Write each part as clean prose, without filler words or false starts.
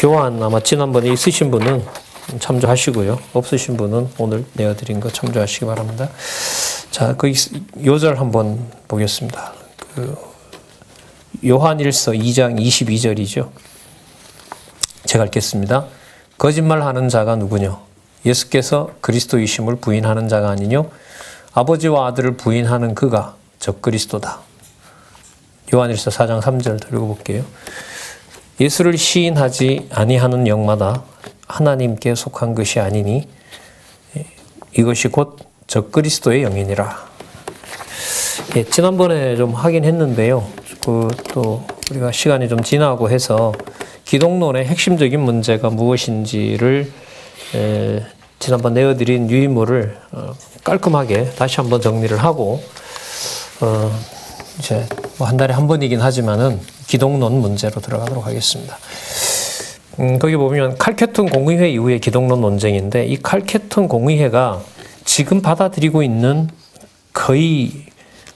교환 아마 지난번에 있으신 분은 참조하시고요. 없으신 분은 오늘 내어드린 거 참조하시기 바랍니다. 자, 그 요절 한번 보겠습니다. 요한일서 2장 22절이죠. 제가 읽겠습니다. 거짓말하는 자가 누구뇨? 예수께서 그리스도이심을 부인하는 자가 아니뇨? 아버지와 아들을 부인하는 그가 적그리스도다. 요한일서 4장 3절 읽어볼게요. 예수를 시인하지 아니하는 영마다 하나님께 속한 것이 아니니 이것이 곧 적그리스도의 영이니라. 예, 지난번에 좀 하긴 했는데요. 또 우리가 시간이 좀 지나고 해서 기독론의 핵심적인 문제가 무엇인지를 지난번 내어드린 유인물을 깔끔하게 다시 한번 정리를 하고 이제 뭐 한 달에 한 번이긴 하지만은 기독론 문제로 들어가도록 하겠습니다. 거기 보면 칼케톤 공의회 이후의 기독론 논쟁인데 이 칼케톤 공의회가 지금 받아들이고 있는 거의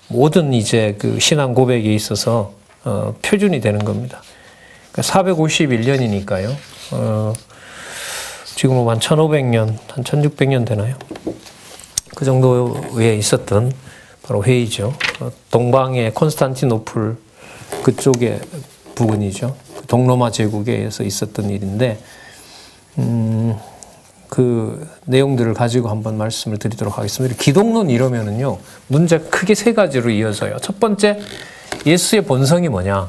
모든 이제 그 신앙 고백에 있어서 표준이 되는 겁니다. 그러니까 451년이니까요. 지금 한 1500년, 한 1600년 되나요? 그 정도에 있었던 바로 회의죠. 동방의 콘스탄티노플 그쪽의 부근이죠. 동로마 제국에서 있었던 일인데 그 내용들을 가지고 한번 말씀을 드리도록 하겠습니다. 기독론 이러면은요 문제가 크게 세 가지로 이어져요. 첫 번째, 예수의 본성이 뭐냐?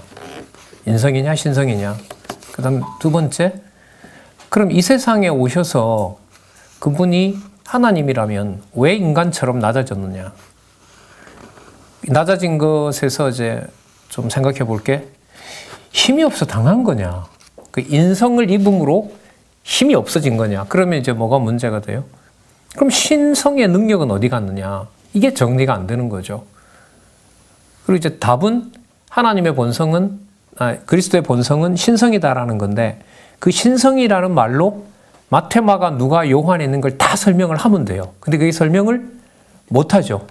인성이냐 신성이냐? 그다음 두 번째, 그럼 이 세상에 오셔서 그분이 하나님이라면 왜 인간처럼 낮아졌느냐? 낮아진 것에서 이제 좀 생각해 볼게. 힘이 없어 당한 거냐? 그 인성을 입음으로 힘이 없어진 거냐? 그러면 이제 뭐가 문제가 돼요? 그럼 신성의 능력은 어디 갔느냐? 이게 정리가 안 되는 거죠. 그리고 이제 답은 하나님의 본성은, 그리스도의 본성은 신성이다라는 건데 그 신성이라는 말로 마태, 마가, 누가, 요한에 있는 걸 다 설명을 하면 돼요. 근데 그게 설명을 못 하죠.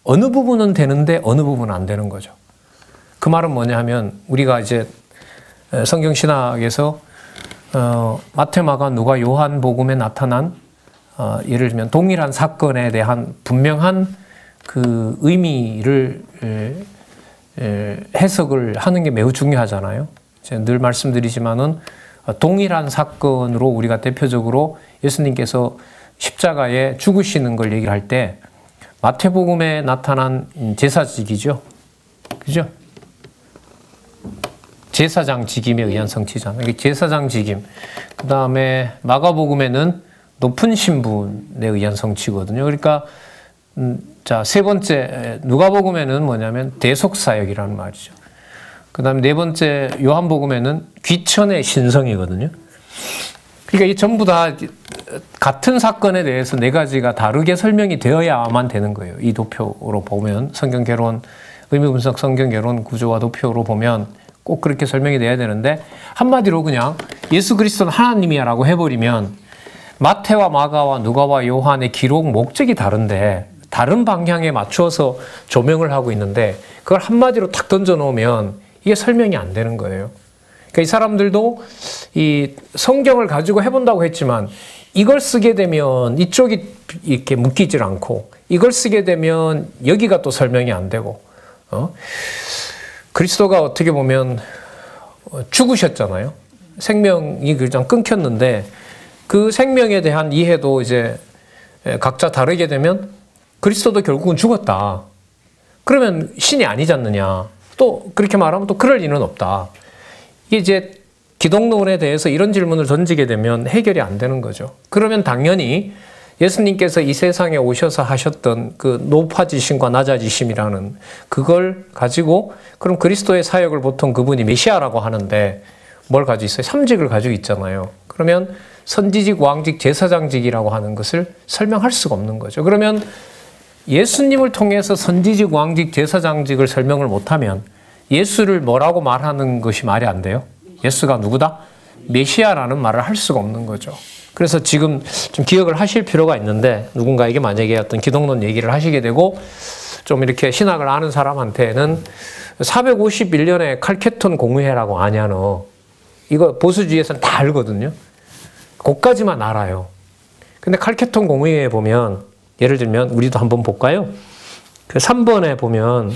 어느 부분은 되는데 어느 부분은 안 되는 거죠. 그 말은 뭐냐 하면 우리가 이제 성경신학에서 마태, 마가, 누가, 요한 복음에 나타난 예를 들면 동일한 사건에 대한 분명한 그 의미를 해석을 하는 게 매우 중요하잖아요. 제가 늘 말씀드리지만은 동일한 사건으로 우리가 대표적으로 예수님께서 십자가에 죽으시는 걸 얘기를 할 때 마태복음에 나타난 제사직이죠. 그죠? 제사장 직임에 의한 성취잖아요. 이게 제사장 직임. 그 다음에 마가복음에는 높은 신분에 의한 성취거든요. 그러니까 자, 세 번째 누가복음에는 뭐냐면 대속사역이라는 말이죠. 그 다음에 네 번째 요한복음에는 귀천의 신성이거든요. 그러니까 이 전부 다 같은 사건에 대해서 네 가지가 다르게 설명이 되어야만 되는 거예요. 이 도표로 보면 성경개론, 의미분석 성경개론 구조와 도표로 보면 꼭 그렇게 설명이 돼야 되는데 한마디로 그냥 예수 그리스도는 하나님이야 라고 해버리면 마태와 마가와 누가와 요한의 기록 목적이 다른데 다른 방향에 맞춰서 조명을 하고 있는데 그걸 한마디로 탁 던져놓으면 이게 설명이 안 되는 거예요. 그러니까 이 사람들도 이 성경을 가지고 해본다고 했지만 이걸 쓰게 되면 이쪽이 이렇게 묶이질 않고 이걸 쓰게 되면 여기가 또 설명이 안 되고 그리스도가 어떻게 보면 죽으셨잖아요. 생명이 그냥 끊겼는데 그 생명에 대한 이해도 이제 각자 다르게 되면 그리스도도 결국은 죽었다. 그러면 신이 아니지 않느냐. 또 그렇게 말하면 또 그럴 리는 없다. 이게 이제 기독론에 대해서 이런 질문을 던지게 되면 해결이 안 되는 거죠. 그러면 당연히 예수님께서 이 세상에 오셔서 하셨던 그 높아지심과 낮아지심이라는 그걸 가지고 그럼 그리스도의 사역을 보통 그분이 메시아라고 하는데 뭘 가지고 있어요? 삼직을 가지고 있잖아요. 그러면 선지직, 왕직, 제사장직이라고 하는 것을 설명할 수가 없는 거죠. 그러면 예수님을 통해서 선지직, 왕직, 제사장직을 설명을 못하면 예수를 뭐라고 말하는 것이 말이 안 돼요? 예수가 누구다? 메시아라는 말을 할 수가 없는 거죠. 그래서 지금 좀 기억을 하실 필요가 있는데 누군가에게 만약에 어떤 기독론 얘기를 하시게 되고 좀 이렇게 신학을 아는 사람한테는 451년에 칼케톤 공의회라고 아냐 너. 이거 보수주의에서는 다 알거든요. 그것까지만 알아요. 근데 칼케톤 공의회에 보면 예를 들면 우리도 한번 볼까요? 그 3번에 보면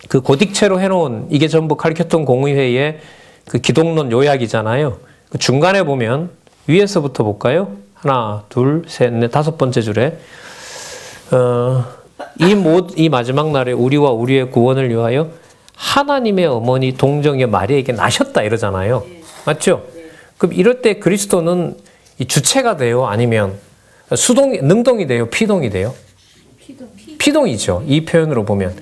그 고딕체로 해놓은 이게 전부 칼케톤 공의회의 그 기독론 요약이잖아요. 그 중간에 보면 위에서부터 볼까요? 하나, 둘, 셋, 넷, 5번째 줄에 이 마지막 날에 우리와 우리의 구원을 위하여 하나님의 어머니 동정의 마리아에게 나셨다 이러잖아요. 맞죠? 그럼 이럴 때 그리스도는 이 주체가 돼요? 아니면 능동이 돼요? 피동이 돼요? 피동이죠. 이 표현으로 보면.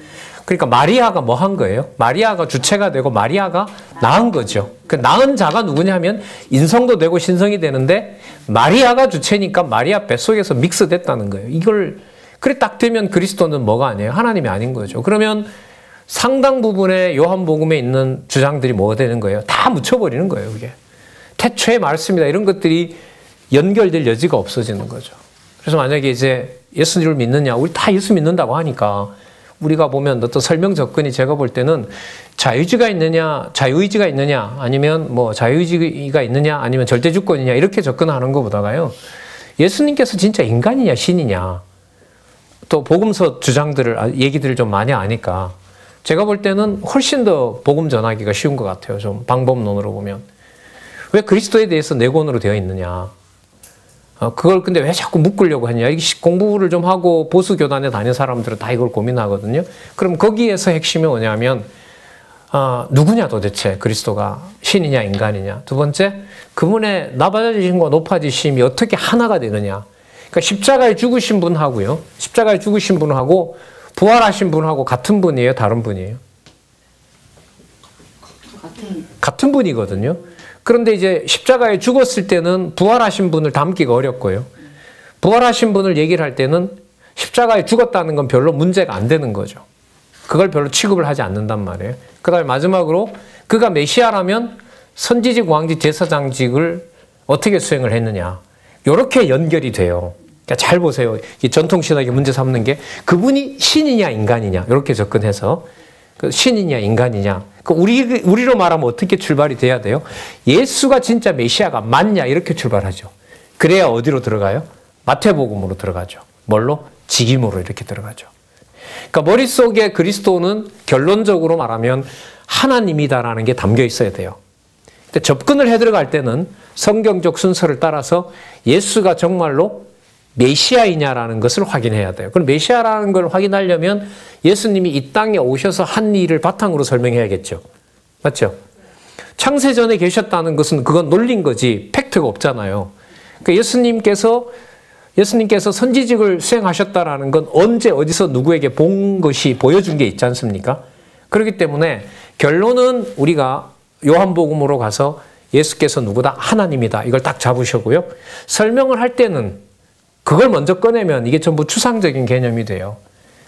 그러니까 마리아가 뭐 한 거예요? 마리아가 주체가 되고 마리아가 낳은 거죠. 그 낳은 자가 누구냐 하면 인성도 되고 신성이 되는데 마리아가 주체니까 마리아 뱃속에서 믹스됐다는 거예요. 이걸 그래 딱 되면 그리스도는 뭐가 아니에요? 하나님이 아닌 거죠. 그러면 상당 부분의 요한복음에 있는 주장들이 뭐가 되는 거예요? 다 묻혀버리는 거예요. 그게 태초의 말씀이다 이런 것들이 연결될 여지가 없어지는 거죠. 그래서 만약에 이제 예수님을 믿느냐, 우리 다 예수 믿는다고 하니까 우리가 보면 어떤 설명 접근이 제가 볼 때는 자유의지가 있느냐, 아니면 뭐 자유의지가 있느냐, 아니면 절대주권이냐 이렇게 접근하는 것보다가요. 예수님께서 진짜 인간이냐, 신이냐, 또 복음서 주장들을 얘기들을 좀 많이 아니까 제가 볼 때는 훨씬 더 복음 전하기가 쉬운 것 같아요. 좀 방법론으로 보면 왜 그리스도에 대해서 내권으로 되어 있느냐. 그걸 근데 왜 자꾸 묶으려고 했냐. 이게 공부를 좀 하고 보수 교단에 다니는 사람들은 다 이걸 고민하거든요. 그럼 거기에서 핵심이 뭐냐면 누구냐 도대체 그리스도가 신이냐 인간이냐. 두 번째 그분의 낮아지심과 높아지심이 어떻게 하나가 되느냐. 그러니까 십자가에 죽으신 분하고요. 십자가에 죽으신 분하고 부활하신 분하고 같은 분이에요? 다른 분이에요? 같은 분이거든요. 그런데 이제 십자가에 죽었을 때는 부활하신 분을 담기가 어렵고요. 부활하신 분을 얘기를 할 때는 십자가에 죽었다는 건 별로 문제가 안 되는 거죠. 그걸 별로 취급을 하지 않는단 말이에요. 그 다음에 마지막으로 그가 메시아라면 선지직, 왕직, 제사장직을 어떻게 수행을 했느냐. 이렇게 연결이 돼요. 그러니까 잘 보세요. 이 전통신학의 문제 삼는 게 그분이 신이냐 인간이냐 이렇게 접근해서 신이냐 인간이냐. 우리로 말하면 어떻게 출발이 돼야 돼요? 예수가 진짜 메시아가 맞냐 이렇게 출발하죠. 그래야 어디로 들어가요? 마태복음으로 들어가죠. 뭘로? 직임으로 이렇게 들어가죠. 그러니까 머릿속에 그리스도는 결론적으로 말하면 하나님이다라는 게 담겨 있어야 돼요. 근데 접근을 해 들어갈 때는 성경적 순서를 따라서 예수가 정말로 메시아이냐라는 것을 확인해야 돼요. 그럼 메시아라는 걸 확인하려면 예수님이 이 땅에 오셔서 한 일을 바탕으로 설명해야겠죠. 맞죠? 창세전에 계셨다는 것은 그건 놀린 거지 팩트가 없잖아요. 그러니까 예수님께서 선지직을 수행하셨다라는 건 언제 어디서 누구에게 본 것이 보여준 게 있지 않습니까? 그렇기 때문에 결론은 우리가 요한복음으로 가서 예수께서 누구다? 하나님이다. 이걸 딱 잡으시고요. 설명을 할 때는 그걸 먼저 꺼내면 이게 전부 추상적인 개념이 돼요.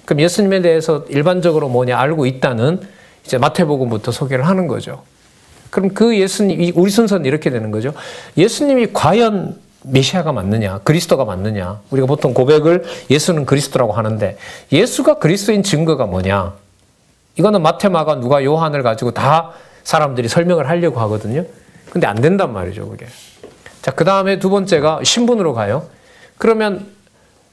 그럼 예수님에 대해서 일반적으로 뭐냐 알고 있다는 이제 마태복음부터 소개를 하는 거죠. 그럼 그 예수님, 우리 순서는 이렇게 되는 거죠. 예수님이 과연 메시아가 맞느냐, 그리스도가 맞느냐. 우리가 보통 고백을 예수는 그리스도라고 하는데 예수가 그리스도인 증거가 뭐냐. 이거는 마태, 마가, 누가, 요한을 가지고 다 사람들이 설명을 하려고 하거든요. 근데 안 된단 말이죠, 그게. 자, 그 다음에 두 번째가 신분으로 가요. 그러면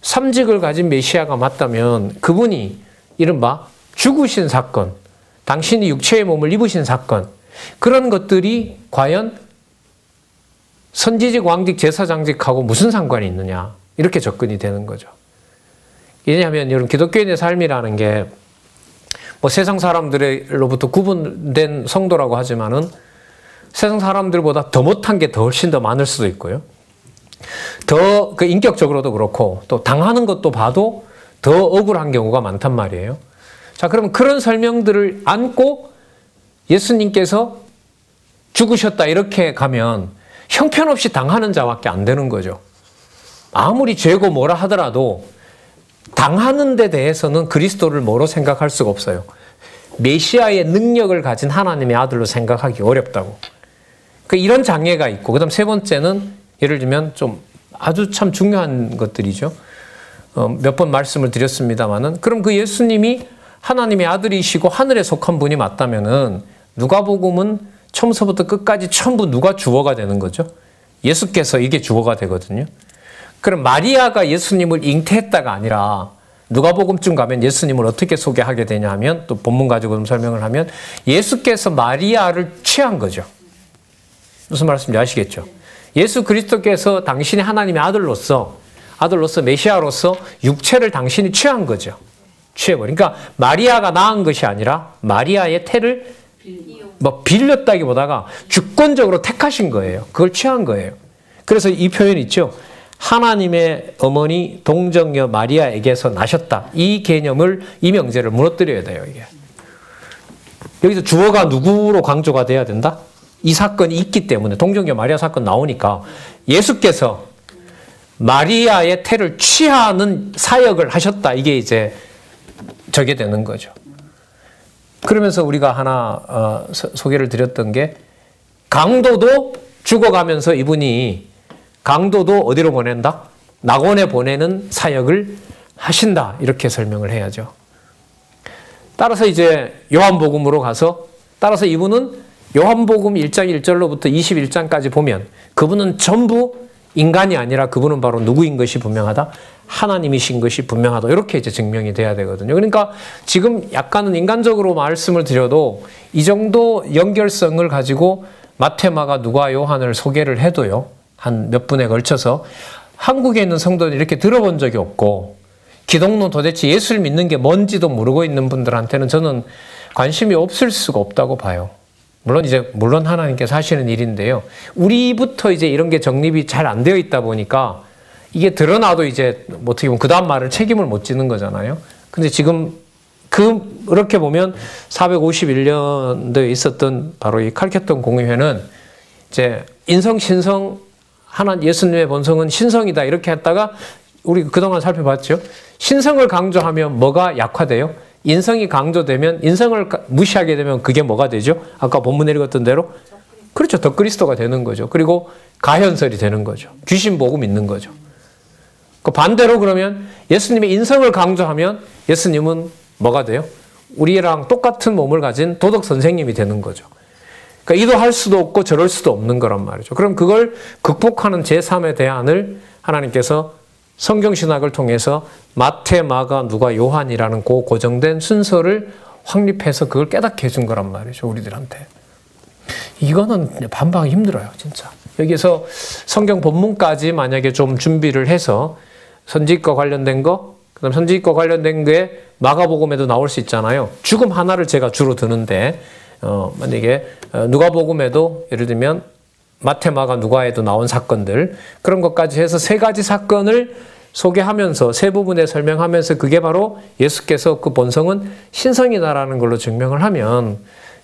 삼직을 가진 메시아가 맞다면 그분이 이른바 죽으신 사건, 당신이 육체의 몸을 입으신 사건, 그런 것들이 과연 선지직, 왕직, 제사장직하고 무슨 상관이 있느냐 이렇게 접근이 되는 거죠. 왜냐하면 여러분 기독교인의 삶이라는 게 뭐 세상 사람들로부터 구분된 성도라고 하지만은 세상 사람들보다 더 못한 게 더 훨씬 더 많을 수도 있고요. 더 그 인격적으로도 그렇고 또 당하는 것도 봐도 더 억울한 경우가 많단 말이에요. 자, 그러면 그런 설명들을 안고 예수님께서 죽으셨다 이렇게 가면 형편없이 당하는 자밖에 안 되는 거죠. 아무리 죄고 뭐라 하더라도 당하는 데 대해서는 그리스도를 뭐로 생각할 수가 없어요. 메시아의 능력을 가진 하나님의 아들로 생각하기 어렵다고. 이런 장애가 있고, 그 다음 세 번째는 예를 들면 좀 아주 참 중요한 것들이죠. 몇 번 말씀을 드렸습니다만은, 그럼 그 예수님이 하나님의 아들이시고 하늘에 속한 분이 맞다면은 누가복음은 처음서부터 끝까지 전부 누가 주어가 되는 거죠? 예수께서 이게 주어가 되거든요. 그럼 마리아가 예수님을 잉태했다가 아니라 누가복음쯤 가면 예수님을 어떻게 소개하게 되냐 하면, 또 본문 가지고 좀 설명을 하면, 예수께서 마리아를 취한 거죠. 무슨 말씀인지 아시겠죠? 예수 그리스도께서 당신이 하나님의 아들로서 메시아로서 육체를 당신이 취한 거죠. 취해버린. 그러니까 마리아가 낳은 것이 아니라 마리아의 태를 빌렸다기보다가 주권적으로 택하신 거예요. 그걸 취한 거예요. 그래서 이 표현 있죠. 하나님의 어머니 동정녀 마리아에게서 나셨다. 이 개념을, 이 명제를 무너뜨려야 돼요. 이게. 여기서 주어가 누구로 강조가 돼야 된다? 이 사건이 있기 때문에, 동정녀 마리아 사건 나오니까 예수께서 마리아의 태를 취하는 사역을 하셨다. 이게 이제 저게 되는 거죠. 그러면서 우리가 하나 소개를 드렸던 게, 강도도 죽어가면서 이분이 강도도 어디로 보낸다? 낙원에 보내는 사역을 하신다. 이렇게 설명을 해야죠. 따라서 이제 요한복음으로 가서, 따라서 이분은 요한복음 1장 1절로부터 21장까지 보면 그분은 전부 인간이 아니라 그분은 바로 누구인 것이 분명하다? 하나님이신 것이 분명하다. 이렇게 이제 증명이 돼야 되거든요. 그러니까 지금 약간은 인간적으로 말씀을 드려도 이 정도 연결성을 가지고 마태, 마가, 누가, 요한을 소개를 해도요, 한 몇 분에 걸쳐서 한국에 있는 성도는 이렇게 들어본 적이 없고, 기독론 도대체 예수를 믿는 게 뭔지도 모르고 있는 분들한테는 저는 관심이 없을 수가 없다고 봐요. 물론 하나님께서 하시는 일인데요. 우리부터 이제 이런 게 정립이 잘 안 되어 있다 보니까 이게 드러나도 이제 어떻게 보면 그 다음 말을 책임을 못 지는 거잖아요. 근데 지금 그렇게 보면 451년도에 있었던 바로 이 칼케톤 공의회는 이제 인성, 신성, 예수님의 본성은 신성이다. 이렇게 했다가 우리 그동안 살펴봤죠. 신성을 강조하면 뭐가 약화돼요? 인성이 강조되면, 인성을 무시하게 되면 그게 뭐가 되죠? 아까 본문에 읽었던 대로? 그렇죠. 더 그리스도가 되는 거죠. 그리고 가현설이 되는 거죠. 귀신 보고 믿는 거죠. 그 반대로 그러면 예수님의 인성을 강조하면 예수님은 뭐가 돼요? 우리랑 똑같은 몸을 가진 도덕 선생님이 되는 거죠. 그러니까 이도 할 수도 없고 저럴 수도 없는 거란 말이죠. 그럼 그걸 극복하는 제3의 대안을 하나님께서 성경신학을 통해서 마태, 마가, 누가, 요한이라는 그 고정된 순서를 확립해서 그걸 깨닫게 해준 거란 말이죠. 우리들한테. 이거는 반박하기 힘들어요. 진짜. 여기서 성경 본문까지 만약에 좀 준비를 해서 선지과 관련된 거, 그 다음 선지과 관련된 게 마가복음에도 나올 수 있잖아요. 죽음 하나를 제가 주로 드는데, 만약에 누가복음에도 예를 들면 마태, 마가, 누가에도 나온 사건들, 그런 것까지 해서 세 가지 사건을 소개하면서 세 부분에 설명하면서 그게 바로 예수께서 그 본성은 신성이다라는 걸로 증명을 하면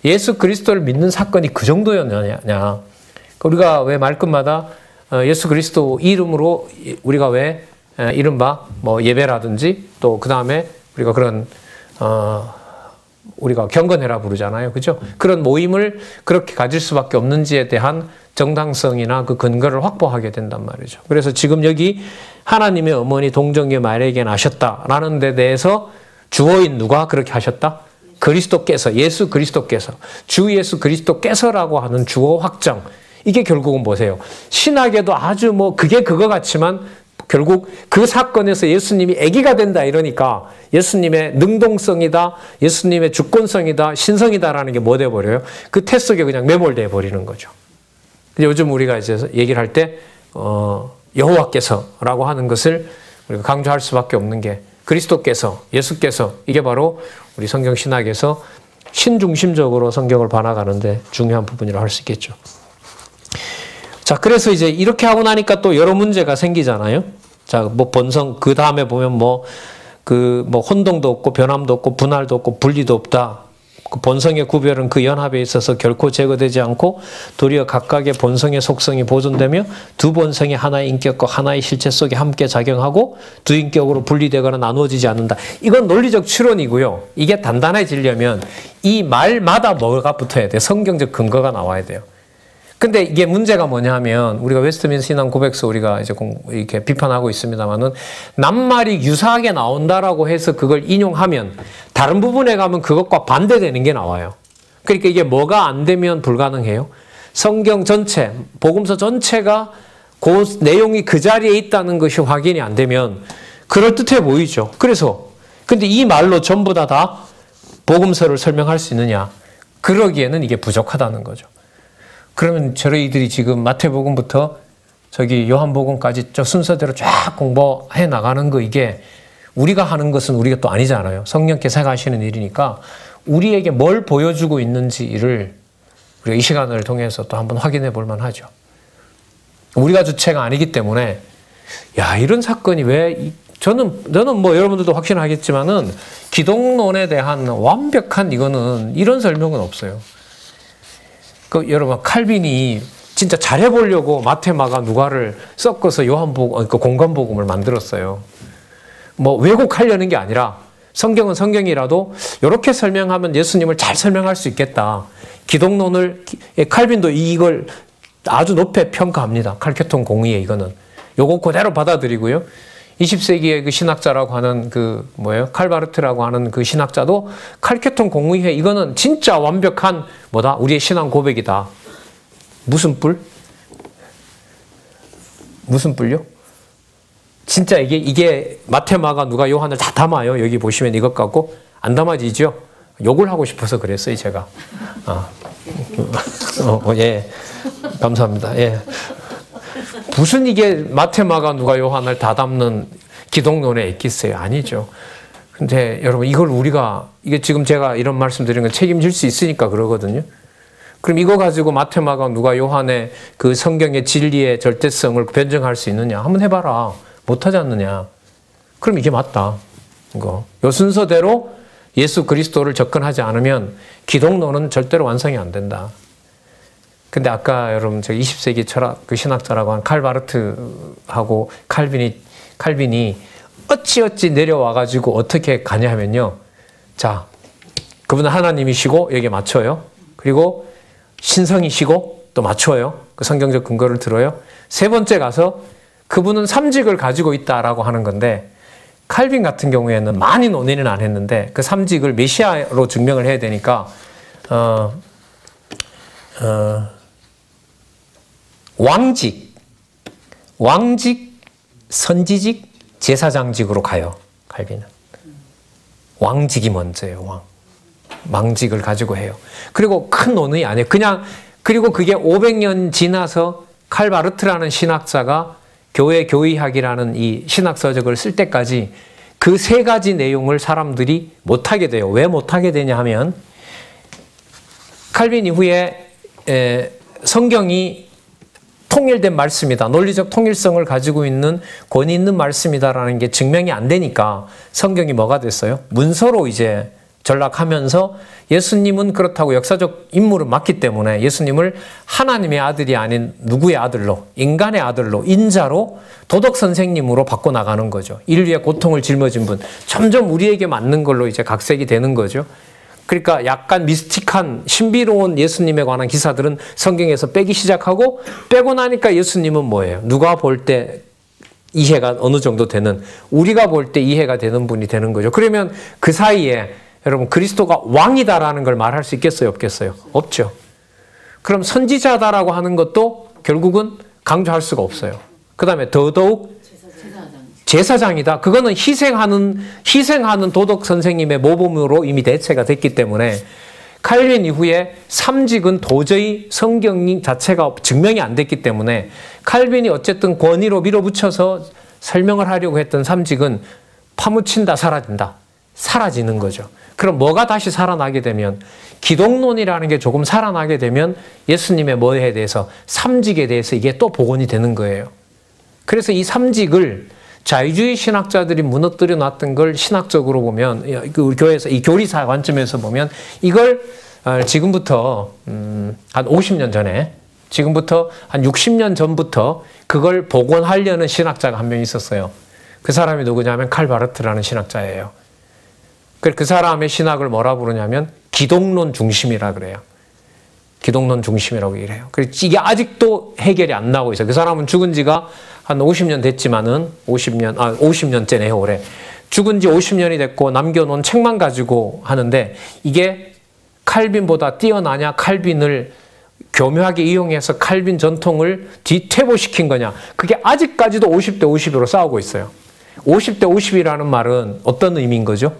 예수 그리스도를 믿는 사건이 그 정도였느냐. 우리가 왜 말끝마다 예수 그리스도 이름으로 우리가 왜 이른바 뭐 예배라든지 또 그 다음에 우리가 그런 우리가 경건회라 부르잖아요. 그죠? 그런 모임을 그렇게 가질 수밖에 없는지에 대한 정당성이나 그 근거를 확보하게 된단 말이죠. 그래서 지금 여기 하나님의 어머니 동정녀 마리아에게 나셨다라는 데 대해서 주어인 누가 그렇게 하셨다? 그리스도께서, 예수 그리스도께서, 주 예수 그리스도께서라고 하는 주어 확정. 이게 결국은 보세요. 신학에도 아주 뭐 그게 그거 같지만 결국 그 사건에서 예수님이 아기가 된다 이러니까 예수님의 능동성이다, 예수님의 주권성이다, 신성이다라는 게 뭐 돼버려요? 그 태 속에 그냥 매몰돼 버리는 거죠. 요즘 우리가 이제 얘기를 할 때 여호와께서라고 하는 것을 우리가 강조할 수밖에 없는 게 그리스도께서, 예수께서, 이게 바로 우리 성경 신학에서 신중심적으로 성경을 봐나가는데 중요한 부분이라고 할 수 있겠죠. 자, 그래서 이제 이렇게 하고 나니까 또 여러 문제가 생기잖아요. 자, 뭐 본성, 그 다음에 보면 뭐 혼동도 없고 변함도 없고 분할도 없고 분리도 없다. 그 본성의 구별은 그 연합에 있어서 결코 제거되지 않고 도리어 각각의 본성의 속성이 보존되며 두 본성이 하나의 인격과 하나의 실체 속에 함께 작용하고 두 인격으로 분리되거나 나누어지지 않는다. 이건 논리적 추론이고요. 이게 단단해지려면 이 말마다 뭐가 붙어야 돼요? 성경적 근거가 나와야 돼요. 근데 이게 문제가 뭐냐 하면 우리가 웨스트민스터 신앙 고백서 우리가 이제 이렇게 비판하고 있습니다만은 낱말이 유사하게 나온다라고 해서 그걸 인용하면 다른 부분에 가면 그것과 반대되는 게 나와요. 그러니까 이게 뭐가 안 되면 불가능해요? 성경 전체, 복음서 전체가 그 내용이 그 자리에 있다는 것이 확인이 안 되면 그럴듯해 보이죠. 그래서 근데 이 말로 전부 다 복음서를 설명할 수 있느냐? 그러기에는 이게 부족하다는 거죠. 그러면 저희들이 지금 마태복음부터 저기 요한복음까지 저 순서대로 쫙 공부해 나가는 거, 이게 우리가 하는 것은 우리가 또 아니잖아요. 성령께서 하시는 일이니까 우리에게 뭘 보여주고 있는지를 우리가 이 시간을 통해서 또 한번 확인해 볼 만하죠. 우리가 주체가 아니기 때문에 야, 이런 사건이 왜 저는 뭐 여러분들도 확신하겠지만은 기독론에 대한 완벽한 이거는 이런 설명은 없어요. 그 여러분 칼빈이 진짜 잘해보려고 마태, 마가, 누가를 섞어서 요한복음, 그 공관복음을 만들었어요. 뭐 왜곡하려는 게 아니라 성경은 성경이라도 이렇게 설명하면 예수님을 잘 설명할 수 있겠다. 기독론을 칼빈도 이걸 아주 높게 평가합니다. 칼케톤 공의에 이거는 요거 그대로 받아들이고요. 20세기의 그 신학자라고 하는 그 뭐예요? 칼바르트라고 하는 그 신학자도 칼케톤 공의회 이거는 진짜 완벽한 뭐다? 우리의 신앙 고백이다. 무슨 뿔? 무슨 뿔요? 진짜 이게 마태, 마가, 누가, 요한을 다 담아요. 여기 보시면 이것 갖고 안 담아지죠? 욕을 하고 싶어서 그랬어요, 제가. 예. 감사합니다. 예. 무슨 이게 마태, 마가, 누가, 요한을 다 담는 기독론의 엑기스예요? 아니죠. 근데 여러분 이걸 우리가 이게 지금 제가 이런 말씀 드리는 건 책임질 수 있으니까 그러거든요. 그럼 이거 가지고 마태, 마가, 누가, 요한의 그 성경의 진리의 절대성을 변증할 수 있느냐? 한번 해봐라. 못하지 않느냐? 그럼 이게 맞다. 이거. 요 순서대로 예수 그리스도를 접근하지 않으면 기독론은 절대로 완성이 안 된다. 근데 아까 여러분 저 20세기 철학 그 신학자라고 한 칼바르트하고 칼빈이 어찌어찌 내려와 가지고 어떻게 가냐 하면요. 자, 그분은 하나님이시고 여기에 맞춰요. 그리고 신성이시고 또 맞춰요. 그 성경적 근거를 들어요. 세 번째 가서 그분은 삼직을 가지고 있다라고 하는 건데 칼빈 같은 경우에는 많이 논의는 안 했는데 그 삼직을 메시아로 증명을 해야 되니까 왕직, 선지직, 제사장직으로 가요. 칼빈은. 왕직이 먼저예요. 왕직을 가지고 해요. 그리고 큰 논의 안 해요. 그리고 그게 500년 지나서 칼바르트라는 신학자가 교회 교의학이라는 이 신학서적을 쓸 때까지 그 세 가지 내용을 사람들이 못하게 돼요. 왜 못하게 되냐 하면 칼빈 이후에 성경이 통일된 말씀이다. 논리적 통일성을 가지고 있는 권위 있는 말씀이다라는 게 증명이 안 되니까 성경이 뭐가 됐어요? 문서로 이제 전락하면서 예수님은 그렇다고 역사적 인물은 맞기 때문에 예수님을 하나님의 아들이 아닌 누구의 아들로, 인간의 아들로, 인자로, 도덕 선생님으로 바꿔나가는 거죠. 인류의 고통을 짊어진 분. 점점 우리에게 맞는 걸로 이제 각색이 되는 거죠. 그러니까 약간 미스틱한 신비로운 예수님에 관한 기사들은 성경에서 빼기 시작하고 빼고 나니까 예수님은 뭐예요? 누가 볼 때 이해가 어느 정도 되는, 우리가 볼 때 이해가 되는 분이 되는 거죠. 그러면 그 사이에 여러분 그리스도가 왕이다라는 걸 말할 수 있겠어요? 없겠어요? 없죠. 그럼 선지자다라고 하는 것도 결국은 강조할 수가 없어요. 그 다음에 더더욱 제사장이다. 그거는 희생하는 도덕 선생님의 모범으로 이미 대체가 됐기 때문에 칼빈 이후에 삼직은 도저히 성경 자체가 증명이 안 됐기 때문에 칼빈이 어쨌든 권위로 밀어붙여서 설명을 하려고 했던 삼직은 파묻힌다, 사라진다. 사라지는 거죠. 그럼 뭐가 다시 살아나게 되면 기독론이라는 게 조금 살아나게 되면 예수님의 뭐에 대해서 삼직에 대해서 이게 또 복원이 되는 거예요. 그래서 이 삼직을 자유주의 신학자들이 무너뜨려 놨던 걸 신학적으로 보면 그 교회에서 이 교리사 관점에서 보면 이걸 지금부터 한 50년 전에 지금부터 한 60년 전부터 그걸 복원하려는 신학자가 한 명 있었어요. 그 사람이 누구냐면 칼바르트라는 신학자예요. 그 사람의 신학을 뭐라 부르냐면 기독론 중심이라 그래요. 기독론 중심이라고 얘기를 해요. 그래서 이게 아직도 해결이 안 나오고 있어요. 그 사람은 죽은 지가 한 50년 됐지만은 50년째네요, 올해. 죽은 지 50년이 됐고 남겨놓은 책만 가지고 하는데 이게 칼빈보다 뛰어나냐, 칼빈을 교묘하게 이용해서 칼빈 전통을 뒤퇴보시킨 거냐. 그게 아직까지도 50대 50으로 싸우고 있어요. 50대 50이라는 말은 어떤 의미인 거죠?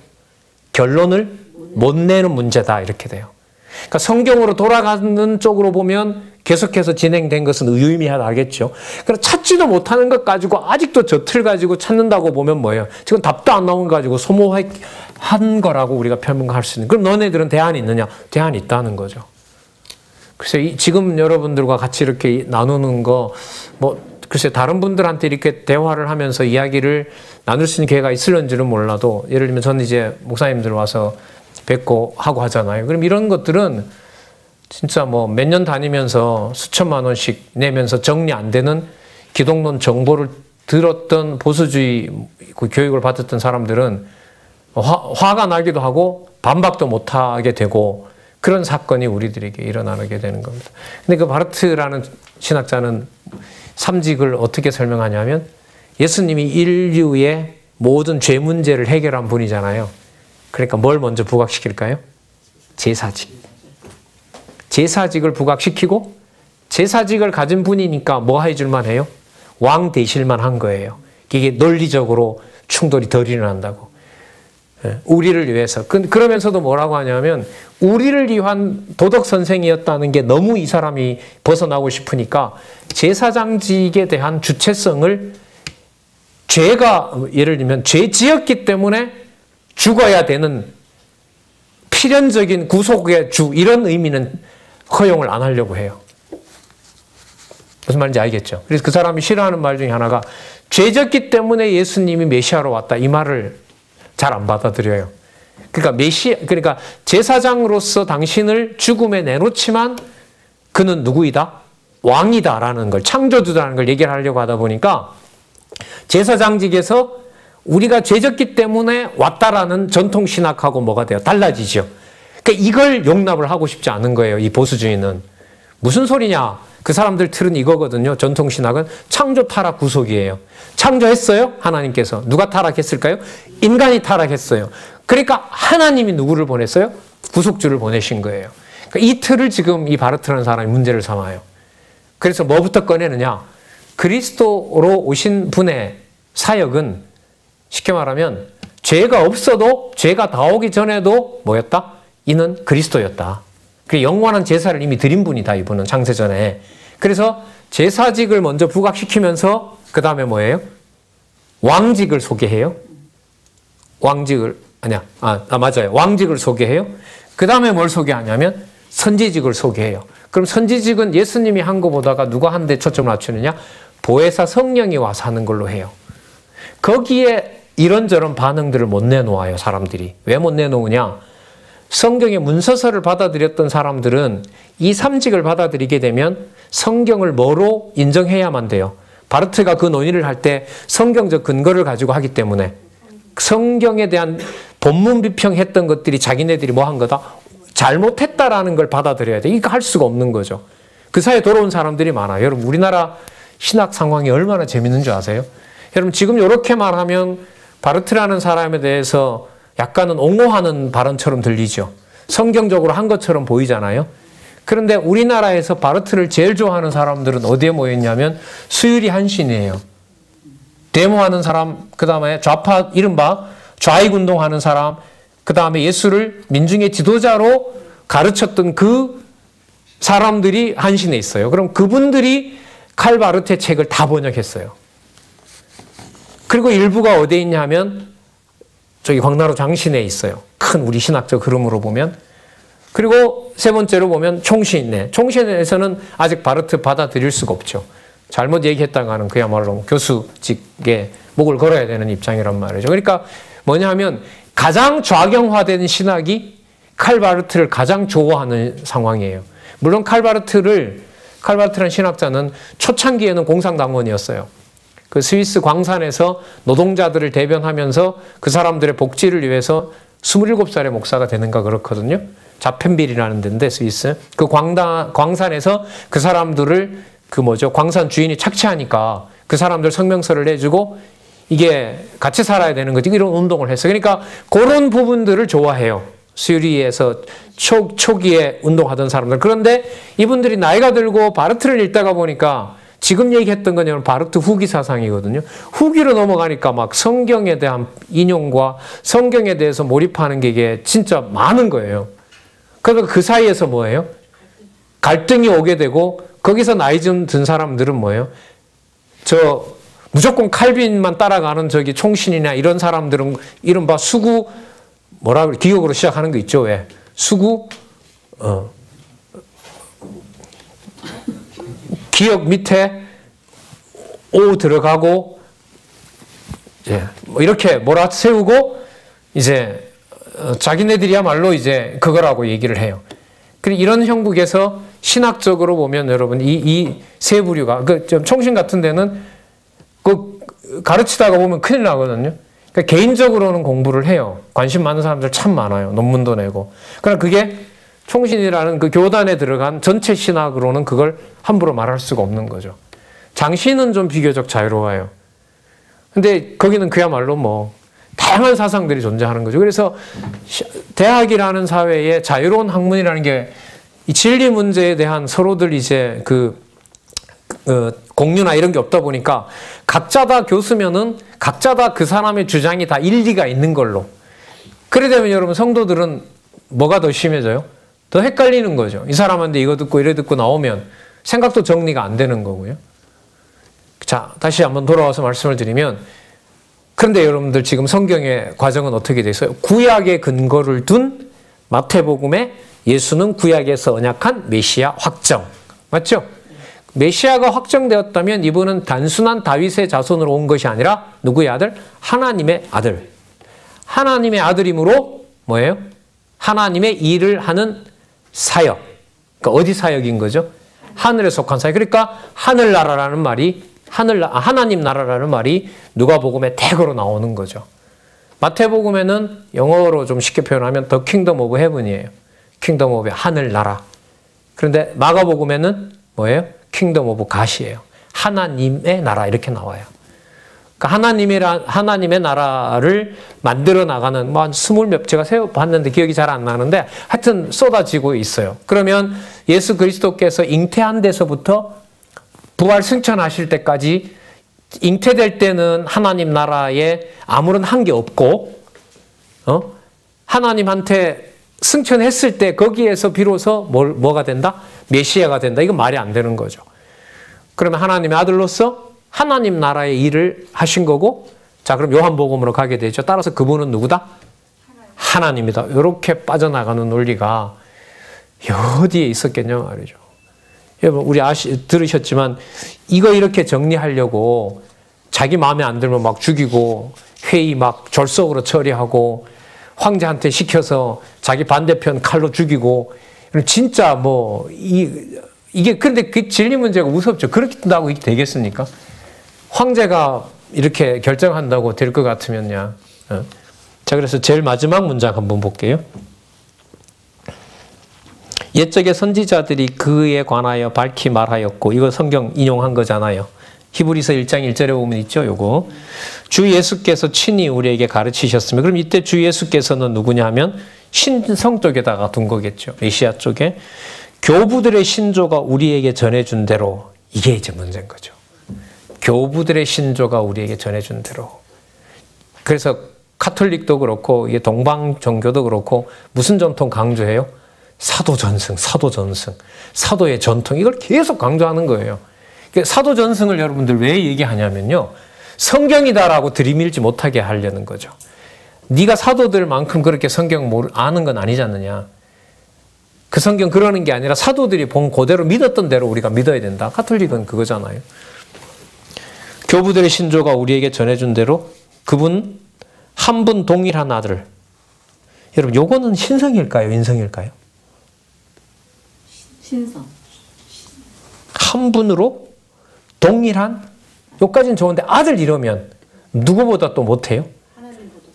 결론을 못 내는 문제다 이렇게 돼요. 그러니까 성경으로 돌아가는 쪽으로 보면 계속해서 진행된 것은 유의미하다겠죠. 그러나 찾지도 못하는 것 가지고 아직도 저 틀 가지고 찾는다고 보면 뭐예요? 지금 답도 안 나온 거 가지고 소모한 거라고 우리가 평가할 수 있는. 그럼 너네들은 대안이 있느냐? 대안이 있다는 거죠. 그래서 지금 여러분들과 같이 이렇게 나누는 거, 글쎄 다른 분들한테 이렇게 대화를 하면서 이야기를 나눌 수 있는 기회가 있을런지는 몰라도, 예를 들면 저는 이제 목사님들 와서 뵙고 하고 하잖아요. 그럼 이런 것들은 진짜 몇 년 다니면서 수천만 원씩 내면서 정리 안 되는 기독론 정보를 들었던 보수주의 그 교육을 받았던 사람들은 화가 나기도 하고 반박도 못 하게 되고, 그런 사건이 우리들에게 일어나게 되는 겁니다. 근데 그 바르트라는 신학자는 삼직을 어떻게 설명하냐면, 예수님이 인류의 모든 죄 문제를 해결한 분이잖아요. 그러니까 뭘 먼저 부각시킬까요? 제사직. 제사직을 부각시키고, 제사직을 가진 분이니까 뭐 해줄만 해요? 왕 되실만 한 거예요. 이게 논리적으로 충돌이 덜 일어난다고. 우리를 위해서. 그러면서도 뭐라고 하냐면, 우리를 위한 도덕 선생이었다는 게 너무 이 사람이 벗어나고 싶으니까 제사장직에 대한 주체성을, 죄가 예를 들면 죄 지었기 때문에 죽어야 되는 필연적인 구속의 주, 이런 의미는 허용을 안 하려고 해요. 무슨 말인지 알겠죠? 그래서 그 사람이 싫어하는 말 중에 하나가, 죄 졌기 때문에 예수님이 메시아로 왔다, 이 말을 잘 안 받아들여요. 그러니까 제사장으로서 당신을 죽음에 내놓지만 그는 누구이다? 왕이다라는 걸, 창조주다라는 걸 얘기를 하려고 하다 보니까 제사장직에서 우리가 죄졌기 때문에 왔다라는 전통신학하고 뭐가 돼요? 달라지죠. 그러니까 이걸 용납을 하고 싶지 않은 거예요, 이 보수주의는. 무슨 소리냐? 그 사람들 틀은 이거거든요. 전통신학은 창조 타락 구속이에요. 창조했어요? 하나님께서. 누가 타락했을까요? 인간이 타락했어요. 그러니까 하나님이 누구를 보냈어요? 구속주를 보내신 거예요. 그러니까 이 틀을 지금 이 바르트라는 사람이 문제를 삼아요. 그래서 뭐부터 꺼내느냐? 그리스도로 오신 분의 사역은 쉽게 말하면 죄가 없어도, 죄가 다 오기 전에도 뭐였다? 이는 그리스도였다. 그 영원한 제사를 이미 드린 분이다, 이분은 창세전에. 그래서 제사직을 먼저 부각시키면서 그 다음에 뭐예요? 왕직을 소개해요. 맞아요. 왕직을 소개해요. 그 다음에 뭘 소개하냐면 선지직을 소개해요. 그럼 선지직은 예수님이 한 것보다가 누가 한 데 초점을 맞추느냐? 보혜사 성령이 와서 하는 걸로 해요. 거기에 이런저런 반응들을 못 내놓아요, 사람들이. 왜 못 내놓으냐? 성경의 문서서를 받아들였던 사람들은 이 삼직을 받아들이게 되면 성경을 뭐로 인정해야만 돼요? 바르트가 그 논의를 할 때 성경적 근거를 가지고 하기 때문에, 성경에 대한 본문 비평했던 것들이 자기네들이 뭐 한 거다? 잘못했다라는 걸 받아들여야 돼. 이거 할 수가 없는 거죠. 그 사이에 돌아온 사람들이 많아요. 여러분, 우리나라 신학 상황이 얼마나 재밌는 줄 아세요? 여러분, 지금 이렇게 말하면 바르트라는 사람에 대해서 약간은 옹호하는 발언처럼 들리죠. 성경적으로 한 것처럼 보이잖아요. 그런데 우리나라에서 바르트를 제일 좋아하는 사람들은 어디에 모였냐면 수유리 한신이에요. 데모하는 사람, 그 다음에 좌파, 이른바 좌익운동하는 사람, 그 다음에 예수를 민중의 지도자로 가르쳤던 그 사람들이 한신에 있어요. 그럼 그분들이 칼 바르트의 책을 다 번역했어요. 그리고 일부가 어디에 있냐 하면 저기 광나루 장신에 있어요. 큰 우리 신학적 흐름으로 보면. 그리고 세 번째로 보면 총신에. 총신에서는 아직 바르트 받아들일 수가 없죠. 잘못 얘기했다가는 그야말로 교수직에 목을 걸어야 되는 입장이란 말이죠. 그러니까 뭐냐 하면 가장 좌경화된 신학이 칼 바르트를 가장 좋아하는 상황이에요. 물론 칼 바르트라는 신학자는 초창기에는 공산당원이었어요. 그 스위스 광산에서 노동자들을 대변하면서 그 사람들의 복지를 위해서 27살의 목사가 되는가 그렇거든요. 자펜빌이라는 데인데 스위스. 그 광산에서 그 사람들을 광산 주인이 착취하니까 그 사람들 성명서를 내주고 이게 같이 살아야 되는 거지. 이런 운동을 했어요. 그러니까 그런 부분들을 좋아해요. 수리에서 초기에 운동하던 사람들. 그런데 이분들이 나이가 들고 바르트를 읽다가 보니까 지금 얘기했던 건 바르트 후기 사상이거든요. 후기로 넘어가니까 막 성경에 대한 인용과 성경에 대해서 몰입하는 게 이게 진짜 많은 거예요. 그래서 그 사이에서 뭐예요? 갈등이 오게 되고 거기서 나이 좀 든 사람들은 뭐예요? 무조건 칼빈만 따라가는 저기 총신이나 이런 사람들은 이른바 수구 기억으로 시작하는 거 있죠. 왜? 수구 기억 밑에 오 들어가고 뭐 이렇게 몰아세우고 이제 자기네들이야말로 이제 그거라고 얘기를 해요. 그리고 이런 형국에서 신학적으로 보면 여러분 이 세 부류가 총신 같은 데는 가르치다가 보면 큰일 나거든요. 그러니까 개인적으로는 공부를 해요. 관심 많은 사람들 참 많아요. 논문도 내고. 그러나 그게 총신이라는 그 교단에 들어간 전체 신학으로는 그걸 함부로 말할 수가 없는 거죠. 장신은 좀 비교적 자유로워요. 근데 거기는 그야말로 뭐 다양한 사상들이 존재하는 거죠. 그래서 대학이라는 사회에 자유로운 학문이라는 게 이 진리 문제에 대한 서로들 이제 공유나 이런 게 없다 보니까 각자 다 교수면은 각자 다 그 사람의 주장이 다 일리가 있는 걸로. 그래 되면 여러분 성도들은 뭐가 더 심해져요? 더 헷갈리는 거죠. 이 사람한테 이거 듣고 이래 듣고 나오면 생각도 정리가 안 되는 거고요. 자, 다시 한번 돌아와서 말씀을 드리면 그런데 여러분들 지금 성경의 과정은 어떻게 돼 있어요? 구약의 근거를 둔 마태복음에 예수는 구약에서 언약한 메시아 확정. 맞죠? 메시아가 확정되었다면 이분은 단순한 다윗의 자손으로 온 것이 아니라 누구의 아들? 하나님의 아들. 하나님의 아들이므로 뭐예요? 하나님의 일을 하는 사역. 그러니까 어디 사역인 거죠? 하늘에 속한 사역. 그러니까 하늘나라라는 말이 하나님 나라라는 말이 누가복음에 대거로 나오는 거죠. 마태복음에는 영어로 좀 쉽게 표현하면 The Kingdom of Heaven이에요. Kingdom of 하늘나라. 그런데 마가복음에는 뭐예요? Kingdom of God이에요. 하나님의 나라 이렇게 나와요. 그러니까 하나님의 나라를 만들어 나가는 뭐 한 20몇 제가 세워봤는데 기억이 잘 안 나는데 하여튼 쏟아지고 있어요. 그러면 예수 그리스도께서 잉태한 데서부터 부활 승천하실 때까지 잉태될 때는 하나님 나라에 아무런 한계 없고 하나님한테 승천했을 때 거기에서 비로소 뭐가 된다? 메시아가 된다. 이건 말이 안 되는 거죠. 그러면 하나님의 아들로서 하나님 나라의 일을 하신 거고 자 그럼 요한복음으로 가게 되죠. 따라서 그분은 누구다? 하나님이다. 이렇게 빠져나가는 논리가 어디에 있었겠냐 말이죠. 여러분 우리 들으셨지만 이거 이렇게 정리하려고 자기 마음에 안 들면 막 죽이고 회의 막 졸속으로 처리하고 황제한테 시켜서 자기 반대편 칼로 죽이고 진짜 뭐 이게 근데 그 진리 문제가 무섭죠. 그렇게 한다고 되겠습니까? 황제가 이렇게 결정한다고 될 것 같으면요. 자 그래서 제일 마지막 문장 한번 볼게요. 옛적의 선지자들이 그에 관하여 밝히 말하였고 이거 성경 인용한 거잖아요. 히브리서 1장 1절에 보면 있죠. 요거 주 예수께서 친히 우리에게 가르치셨으며 그럼 이때 주 예수께서는 누구냐 하면 신성 쪽에다가 둔 거겠죠. 메시아 쪽에 교부들의 신조가 우리에게 전해준 대로 이게 이제 문제인 거죠. 교부들의 신조가 우리에게 전해준 대로. 그래서 카톨릭도 그렇고 이게 동방 종교도 그렇고 무슨 전통 강조해요? 사도 전승, 사도 전승, 사도의 전통 이걸 계속 강조하는 거예요. 사도 전승을 여러분들 왜 얘기하냐면요. 성경이다라고 들이밀지 못하게 하려는 거죠. 네가 사도들만큼 그렇게 성경 아는 건 아니지 않느냐. 그 성경 그러는 게 아니라 사도들이 본 그대로 믿었던 대로 우리가 믿어야 된다. 카톨릭은 그거잖아요. 교부들의 신조가 우리에게 전해준 대로 그분 한 분 동일한 아들. 여러분 요거는 신성일까요? 인성일까요? 신성. 한 분으로 동일한 요까지는 좋은데 아들 이러면 누구보다 또 못해요?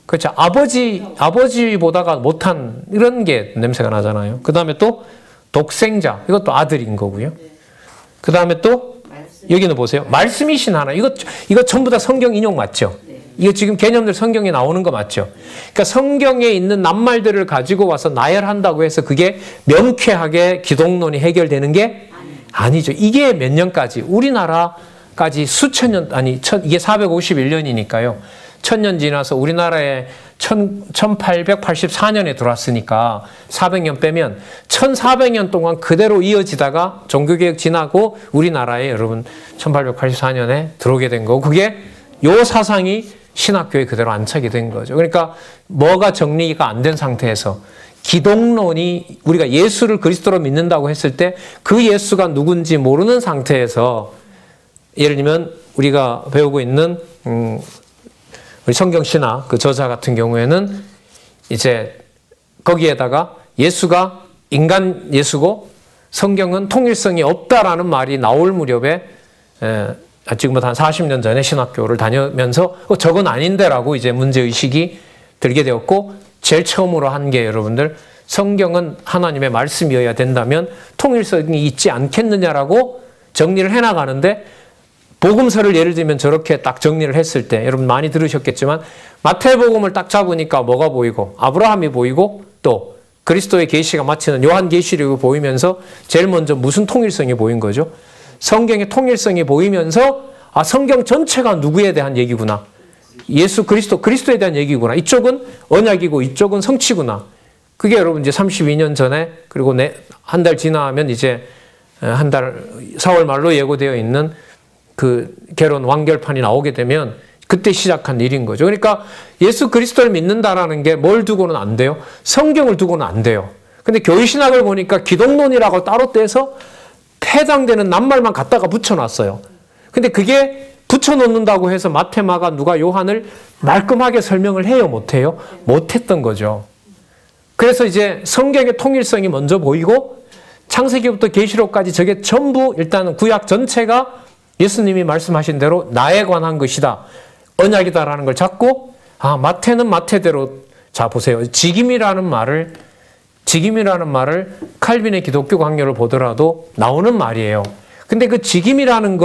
그렇죠. 아버지보다가 못한 이런 게 냄새가 나잖아요. 그 다음에 또 독생자 이것도 아들인 거고요. 그 다음에 또 여기는 보세요. 말씀이신 하나 이거 전부 다 성경 인용 맞죠? 이거 지금 개념들 성경에 나오는 거 맞죠? 그러니까 성경에 있는 낱말들을 가지고 와서 나열한다고 해서 그게 명쾌하게 기독론이 해결되는 게 아니죠. 이게 몇 년까지, 우리나라까지 수천 년, 이게 451년이니까요. 1000년 지나서 우리나라에 1884년에 들어왔으니까 400년 빼면 1400년 동안 그대로 이어지다가 종교개혁 지나고 우리나라에 여러분 1884년에 들어오게 된 거고, 그게 요 사상이 신학교에 그대로 안착이 된 거죠. 그러니까 뭐가 정리가 안 된 상태에서 기독론이, 우리가 예수를 그리스도로 믿는다고 했을 때 그 예수가 누군지 모르는 상태에서, 예를 들면 우리가 배우고 있는 우리 성경신학 그 저자 같은 경우에는 이제 거기에다가 예수가 인간 예수고 성경은 통일성이 없다라는 말이 나올 무렵에 지금부터 한 40년 전에 신학교를 다니면서 저건 아닌데라고 이제 문제의식이 들게 되었고, 제일 처음으로 한 게 여러분들, 성경은 하나님의 말씀이어야 된다면 통일성이 있지 않겠느냐라고 정리를 해나가는데, 복음서를 예를 들면 저렇게 딱 정리를 했을 때 여러분 많이 들으셨겠지만 마태복음을 딱 잡으니까 뭐가 보이고 아브라함이 보이고 또 그리스도의 계시가 마치는 요한계시록이 보이면서 제일 먼저 무슨 통일성이 보인 거죠? 성경의 통일성이 보이면서 아, 성경 전체가 누구에 대한 얘기구나. 예수 그리스도에 대한 얘기구나. 이쪽은 언약이고 이쪽은 성취구나. 그게 여러분 이제 32년 전에, 그리고 한 달 지나면 이제 한 달 4월 말로 예고되어 있는 그 결혼 완결판이 나오게 되면 그때 시작한 일인 거죠. 그러니까 예수 그리스도를 믿는다라는 게 뭘 두고는 안 돼요? 성경을 두고는 안 돼요. 근데 교회신학을 보니까 기독론이라고 따로 떼서 해당되는 낱말만 갖다가 붙여놨어요. 근데 그게 붙여놓는다고 해서 마태, 마가, 누가, 요한을 말끔하게 설명을 해요? 못해요? 못했던 거죠. 그래서 이제 성경의 통일성이 먼저 보이고 창세기부터 계시록까지 저게 전부 일단은 구약 전체가 예수님이 말씀하신 대로 나에 관한 것이다, 언약이다라는 걸 잡고, 아, 마태는 마태대로, 자 보세요. 직임이라는 말을 칼빈의 기독교 강요를 보더라도 나오는 말이에요. 근데 그 직임이라는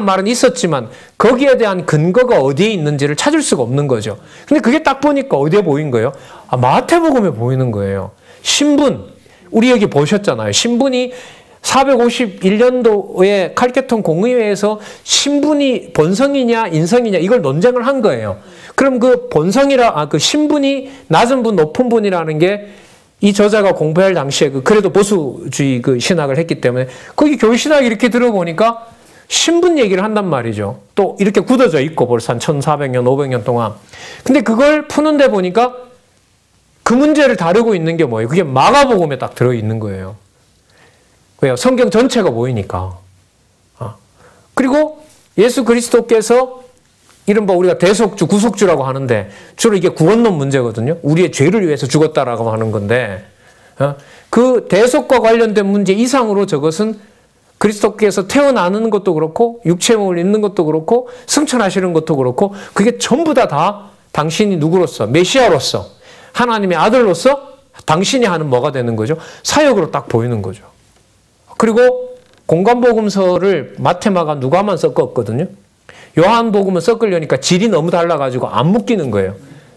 말은 있었지만 거기에 대한 근거가 어디에 있는지를 찾을 수가 없는 거죠. 근데 그게 딱 보니까 어디에 보인 거예요? 아, 마태복음에 보이는 거예요. 신분, 우리 여기 보셨잖아요. 신분이 451년도에 칼케톤 공의회에서 신분이 본성이냐 인성이냐 이걸 논쟁을 한 거예요. 그럼 그 그 신분이 낮은 분, 높은 분이라는 게 이 저자가 공부할 당시에 그래도 보수주의 그 신학을 했기 때문에 거기 교회신학이 이렇게 들어보니까 신분 얘기를 한단 말이죠. 또 이렇게 굳어져 있고 벌써 한 1400년, 500년 동안. 근데 그걸 푸는데 보니까 그 문제를 다루고 있는 게 뭐예요? 그게 마가복음에 딱 들어있는 거예요. 왜요? 성경 전체가 보이니까. 그리고 예수 그리스도께서 이른바 우리가 대속주, 구속주라고 하는데 주로 이게 구원론 문제거든요. 우리의 죄를 위해서 죽었다라고 하는 건데 그 대속과 관련된 문제 이상으로 저것은 그리스도께서 태어나는 것도 그렇고 육체몸을 입는 것도 그렇고 승천하시는 것도 그렇고 그게 전부 다 당신이 누구로서, 메시아로서, 하나님의 아들로서 당신이 하는 뭐가 되는 거죠? 사역으로 딱 보이는 거죠. 그리고 공관복음서를 마테마가 누가만 섞었거든요. 요한복음은 섞으려니까 질이 너무 달라가지고 안 묶이는 거예요.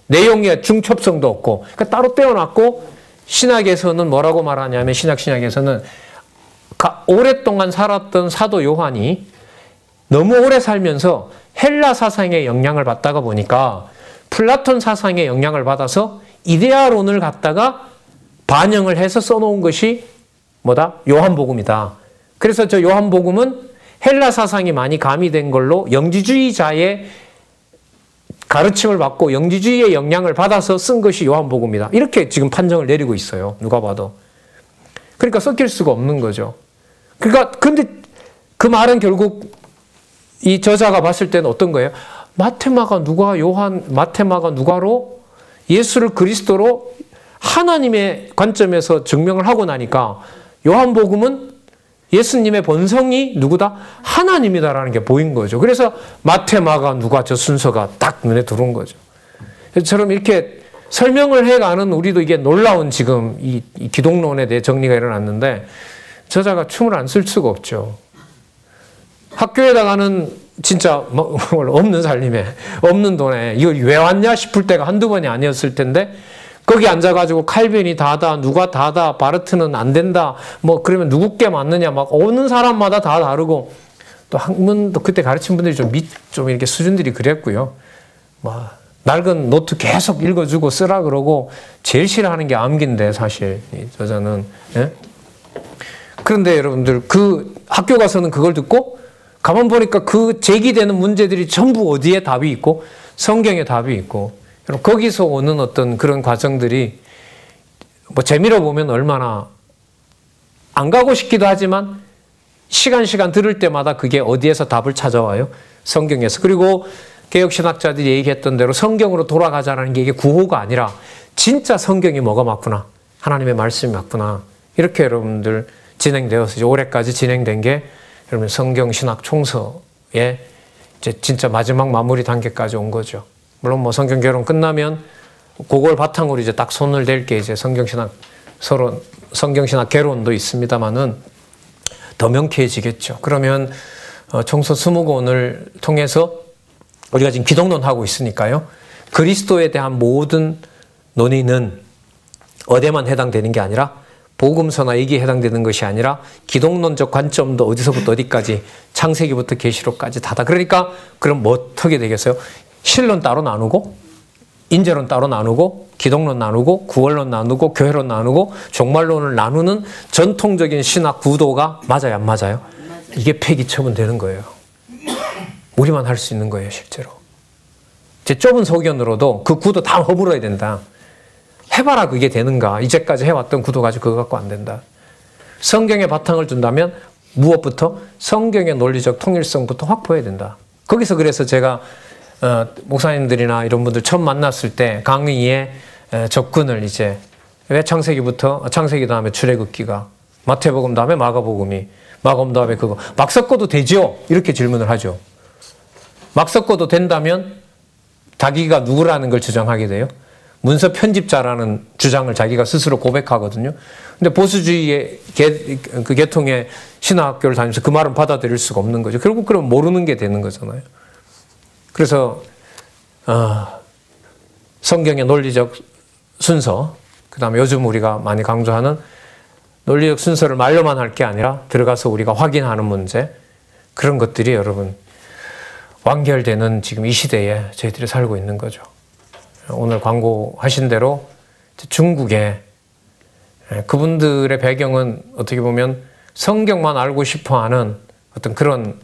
내용에 중첩성도 없고. 그러니까 따로 떼어놨고, 신학에서는 뭐라고 말하냐면, 신학에서는 오랫동안 살았던 사도 요한이 너무 오래 살면서 헬라 사상의 영향을 받다가 보니까 플라톤 사상의 영향을 받아서 이데아론을 갖다가 반영을 해서 써놓은 것이 뭐다? 요한복음이다. 그래서 저 요한복음은 헬라 사상이 많이 가미된 걸로 영지주의자의 가르침을 받고 영지주의의 영향을 받아서 쓴 것이 요한복음이다. 이렇게 지금 판정을 내리고 있어요. 누가 봐도. 그러니까 섞일 수가 없는 거죠. 그러니까 근데 그 말은 결국 이 저자가 봤을 때는 어떤 거예요? 마테마가 누가로 예수를 그리스도로 하나님의 관점에서 증명을 하고 나니까 요한복음은 예수님의 본성이 누구다? 하나님이다라는 게 보인 거죠. 그래서 마테마가 누가 저 순서가 딱 눈에 들어온 거죠. 저처럼 이렇게 설명을 해가는 우리도 이게 놀라운 지금 이 기독론에 대해 정리가 일어났는데 저자가 춤을 안 쓸 수가 없죠. 학교에다가는 진짜 없는 살림에 없는 돈에 이걸 왜 왔냐 싶을 때가 한두 번이 아니었을 텐데 거기 앉아가지고 칼빈이 다다 누가 다다 바르트는 안 된다 뭐 그러면 누구께 맞느냐 막 오는 사람마다 다 다르고 또 학문도 그때 가르친 분들이 좀 이렇게 수준들이 그랬고요. 뭐 낡은 노트 계속 읽어주고 쓰라 그러고 제일 싫어하는 게 암기인데 사실 이 저자는 예? 그런데 여러분들 그 학교 가서는 그걸 듣고 가만 보니까 그 제기되는 문제들이 전부 어디에 답이 있고 성경에 답이 있고 거기서 오는 어떤 그런 과정들이 뭐 재미로 보면 얼마나 안 가고 싶기도 하지만 시간 들을 때마다 그게 어디에서 답을 찾아와요? 성경에서. 그리고 개혁신학자들이 얘기했던 대로 성경으로 돌아가자라는 게 이게 구호가 아니라 진짜 성경이 뭐가 맞구나. 하나님의 말씀이 맞구나. 이렇게 여러분들 진행되어서 이제 올해까지 진행된 게 여러분 성경신학 총서의 이제 진짜 마지막 마무리 단계까지 온 거죠. 물론 뭐 성경 개론 끝나면 그걸 바탕으로 이제 딱 손을 댈 게 이제 성경신학 개론도 있습니다만은 더 명쾌해지겠죠. 그러면 총서 20권을 통해서 우리가 지금 기독론 하고 있으니까요. 그리스도에 대한 모든 논의는 어디에만 해당되는 게 아니라 복음서나 이게 해당되는 것이 아니라 기독론적 관점도 어디서부터 어디까지 창세기부터 계시록까지 다다. 그러니까 그럼 뭐 어떻게 되겠어요? 신론 따로 나누고 인재론 따로 나누고 기독론 나누고 구원론 나누고 교회론 나누고 종말론을 나누는 전통적인 신학 구도가 맞아요? 안 맞아요? 이게 폐기 처분되는 거예요. 우리만 할 수 있는 거예요. 실제로. 제 좁은 소견으로도 그 구도 다 허물어야 된다. 해봐라 그게 되는가. 이제까지 해왔던 구도 가지고 그거 갖고 안 된다. 성경에 바탕을 둔다면 무엇부터? 성경의 논리적 통일성부터 확보해야 된다. 거기서 그래서 제가 목사님들이나 이런 분들 처음 만났을 때 강의에 접근을 이제 왜 창세기 다음에 출애굽기가 마태복음 다음에 마가복음이 마가복음 다음에 그거 막 섞어도 되죠? 이렇게 질문을 하죠. 막 섞어도 된다면 자기가 누구라는 걸 주장하게 돼요. 문서 편집자라는 주장을 자기가 스스로 고백하거든요. 근데 보수주의의 그 계통의 신학교를 다니면서 그 말은 받아들일 수가 없는 거죠. 결국 그럼 모르는 게 되는 거잖아요. 그래서 성경의 논리적 순서, 그 다음에 요즘 우리가 많이 강조하는 논리적 순서를 말로만 할 게 아니라 들어가서 우리가 확인하는 문제, 그런 것들이 여러분 완결되는 지금 이 시대에 저희들이 살고 있는 거죠. 오늘 광고하신 대로 중국에 그분들의 배경은 어떻게 보면 성경만 알고 싶어하는 어떤 그런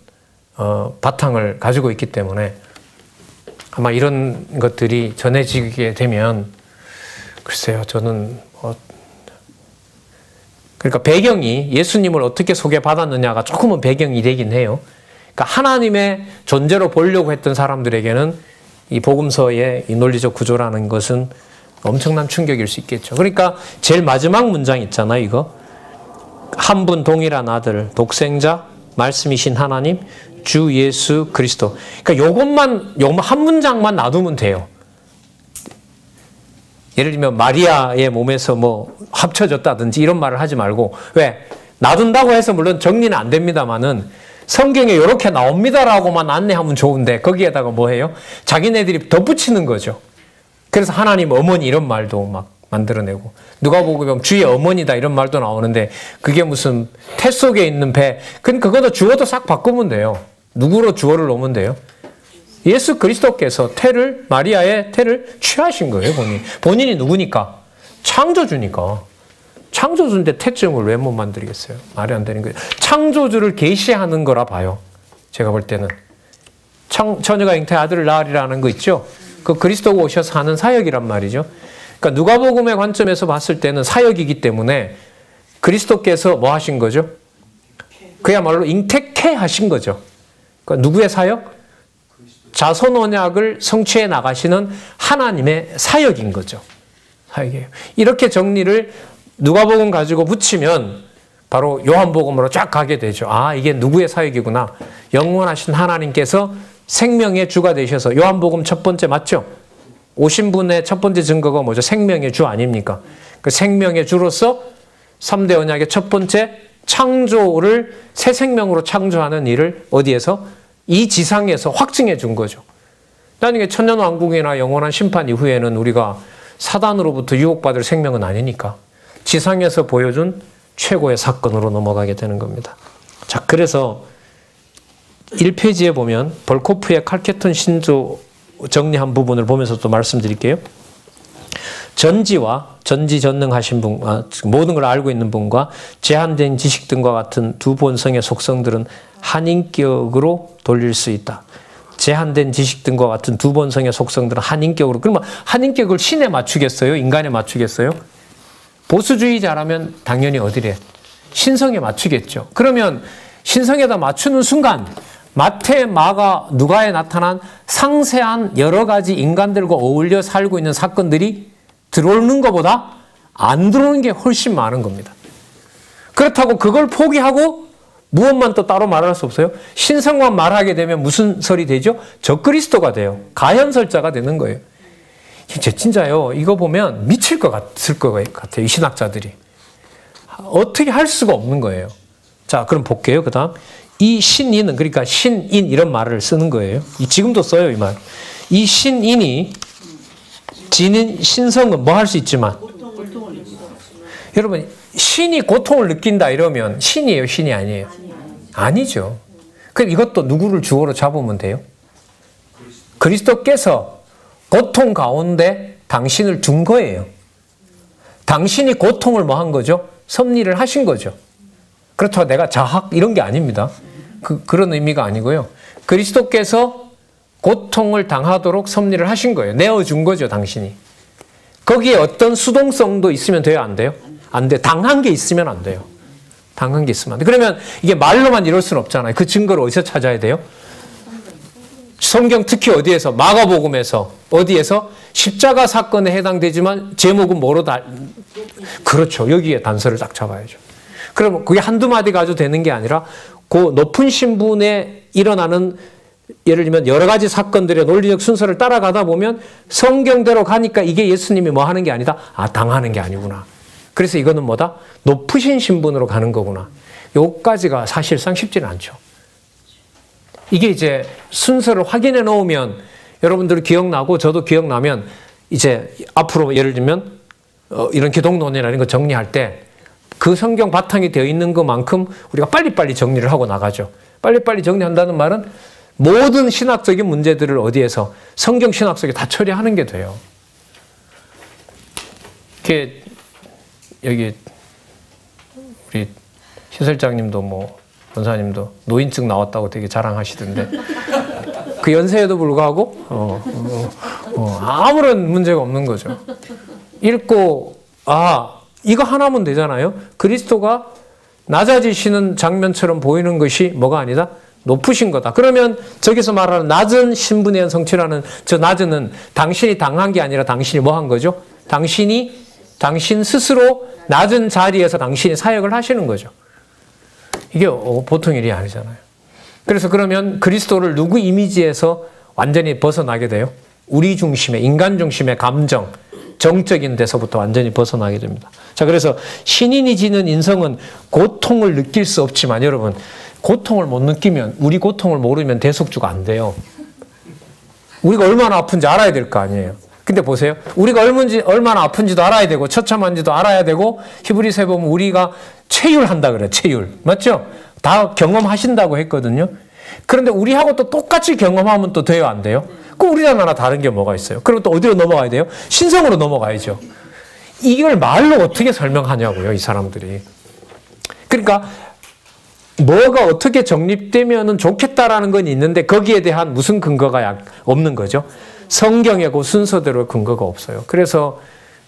바탕을 가지고 있기 때문에 아마 이런 것들이 전해지게 되면 글쎄요, 저는 그러니까 배경이 예수님을 어떻게 소개받았느냐가 조금은 배경이 되긴 해요. 그러니까 하나님의 존재로 보려고 했던 사람들에게는 이 복음서의 이 논리적 구조라는 것은 엄청난 충격일 수 있겠죠. 그러니까 제일 마지막 문장 있잖아요, 이거. 한 분 동일한 아들, 독생자, 말씀이신 하나님, 주 예수 그리스도. 그러니까 요것만 한 문장만 놔두면 돼요. 예를 들면 마리아의 몸에서 뭐 합쳐졌다든지 이런 말을 하지 말고, 왜? 놔둔다고 해서 물론 정리는 안 됩니다만은 성경에 이렇게 나옵니다라고만 안내하면 좋은데 거기에다가 뭐 해요? 자기네들이 덧붙이는 거죠. 그래서 하나님 어머니 이런 말도 막 만들어내고 누가복음에 주의 어머니다 이런 말도 나오는데 그게 무슨 태 속에 있는 배. 그러니까 그것도 주어도 싹 바꾸면 돼요. 누구로 주어를 놓으면 돼요? 예수 그리스도께서 마리아의 태를 취하신 거예요. 본인이 누구니까? 창조주니까. 창조주인데 태점을 왜 못 만들겠어요? 말이 안 되는 거예요. 창조주를 계시하는 거라 봐요. 제가 볼 때는. 처녀가 잉태의 아들을 낳으리라는 거 있죠? 그 그리스도가 오셔서 하는 사역이란 말이죠. 그러니까 누가복음의 관점에서 봤을 때는 사역이기 때문에 그리스도께서 뭐 하신 거죠? 그야말로 잉태케 하신 거죠. 그러니까 누구의 사역? 자손 언약을 성취해 나가시는 하나님의 사역인 거죠. 사역이에요. 이렇게 정리를 누가복음 가지고 붙이면 바로 요한복음으로 쫙 가게 되죠. 아, 이게 누구의 사역이구나. 영원하신 하나님께서 생명의 주가 되셔서 요한복음 첫 번째 맞죠? 오신 분의 첫 번째 증거가 뭐죠? 생명의 주 아닙니까? 그 생명의 주로서 3대 언약의 첫 번째 창조를 새 생명으로 창조하는 일을 어디에서? 이 지상에서 확증해 준 거죠. 나중에 천년왕국이나 영원한 심판 이후에는 우리가 사단으로부터 유혹받을 생명은 아니니까 지상에서 보여준 최고의 사건으로 넘어가게 되는 겁니다. 자, 그래서 1페이지에 보면 볼코프의 칼케톤 신조 정리한 부분을 보면서 또 말씀드릴게요. 전지와 전지전능하신 분, 모든 걸 알고 있는 분과 제한된 지식 등과 같은 두 본성의 속성들은 한 인격으로 돌릴 수 있다. 제한된 지식 등과 같은 두 본성의 속성들은 한 인격으로. 그러면 한 인격을 신에 맞추겠어요? 인간에 맞추겠어요? 보수주의자라면 당연히 어디래? 신성에 맞추겠죠. 그러면 신성에다 맞추는 순간 마태, 마가, 누가에 나타난 상세한 여러 가지 인간들과 어울려 살고 있는 사건들이 들어오는 것보다 안 들어오는 게 훨씬 많은 겁니다. 그렇다고 그걸 포기하고 무엇만 또 따로 말할 수 없어요? 신성만 말하게 되면 무슨 설이 되죠? 적그리스도가 돼요. 가현설자가 되는 거예요. 진짜요. 이거 보면 미칠 것 같아요. 이 신학자들이. 어떻게 할 수가 없는 거예요. 자, 그럼 볼게요. 그 다음. 이 신인은, 그러니까 신인 이런 말을 쓰는 거예요. 지금도 써요, 이 말. 이 신인이 지닌 신성은 뭐 할 수 있지만. 여러분, 신이 고통을 느낀다 이러면 신이에요, 신이 아니에요? 아니죠. 그럼 이것도 누구를 주어로 잡으면 돼요? 그리스도께서 고통 가운데 당신을 둔 거예요. 당신이 고통을 뭐 한 거죠? 섭리를 하신 거죠. 그렇다고 내가 자학 이런 게 아닙니다. 그런 의미가 아니고요. 그리스도께서 고통을 당하도록 섭리를 하신 거예요. 내어준 거죠, 당신이. 거기에 어떤 수동성도 있으면 돼요, 안 돼요? 안 돼요. 당한 게 있으면 안 돼요. 당한 게 있으면 안 돼요. 그러면 이게 말로만 이럴 수는 없잖아요. 그 증거를 어디서 찾아야 돼요? 성경 특히 어디에서? 마가복음에서. 어디에서? 십자가 사건에 해당되지만 제목은 뭐로 그렇죠. 여기에 단서를 딱 잡아야죠. 그럼 그게 한두 마디 가지고 되는 게 아니라 그 높은 신분에 일어나는 예를 들면 여러 가지 사건들의 논리적 순서를 따라가다 보면 성경대로 가니까 이게 예수님이 뭐 하는 게 아니다. 당하는 게 아니구나. 그래서 이거는 뭐다? 높으신 신분으로 가는 거구나. 요까지가 사실상 쉽지는 않죠. 이게 이제 순서를 확인해 놓으면 여러분들 기억나고 저도 기억나면 이제 앞으로 예를 들면 이런 기독론이나 이런 거 정리할 때 그 성경 바탕이 되어 있는 것만큼 우리가 빨리빨리 정리를 하고 나가죠. 빨리빨리 정리한다는 말은 모든 신학적인 문제들을 어디에서 성경 신학 속에 다 처리하는 게 돼요. 이렇게 여기 우리 시설장님도 뭐 권사님도 노인증 나왔다고 되게 자랑하시던데 그 연세에도 불구하고 아무런 문제가 없는 거죠. 읽고 이거 하나면 되잖아요. 그리스도가 낮아지시는 장면처럼 보이는 것이 뭐가 아니다? 높으신 거다. 그러면 저기서 말하는 낮은 신분의 성취라는 저 낮은은 당신이 당한 게 아니라 당신이 뭐 한 거죠? 당신 스스로 낮은 자리에서 당신이 사역을 하시는 거죠. 이게 보통 일이 아니잖아요. 그래서 그러면 그리스도를 누구 이미지에서 완전히 벗어나게 돼요? 우리 중심의, 인간 중심의 감정, 정적인 데서부터 완전히 벗어나게 됩니다. 자, 그래서 신인이 지는 인성은 고통을 느낄 수 없지만 여러분, 고통을 못 느끼면, 우리 고통을 모르면 대속주가 안 돼요. 우리가 얼마나 아픈지 알아야 될 거 아니에요. 근데 보세요. 우리가 얼마나 아픈지도 알아야 되고 처참한지도 알아야 되고 히브리서에 보면 우리가 체휼한다 그래요. 체휼. 맞죠? 다 경험하신다고 했거든요. 그런데 우리하고 또 똑같이 경험하면 또 돼요? 안 돼요? 그럼 우리랑 하나 다른 게 뭐가 있어요? 그럼 또 어디로 넘어가야 돼요? 신성으로 넘어가야죠. 이걸 말로 어떻게 설명하냐고요, 이 사람들이. 그러니까 뭐가 어떻게 정립되면 좋겠다라는 건 있는데 거기에 대한 무슨 근거가 없는 거죠. 성경의 그 순서대로 근거가 없어요. 그래서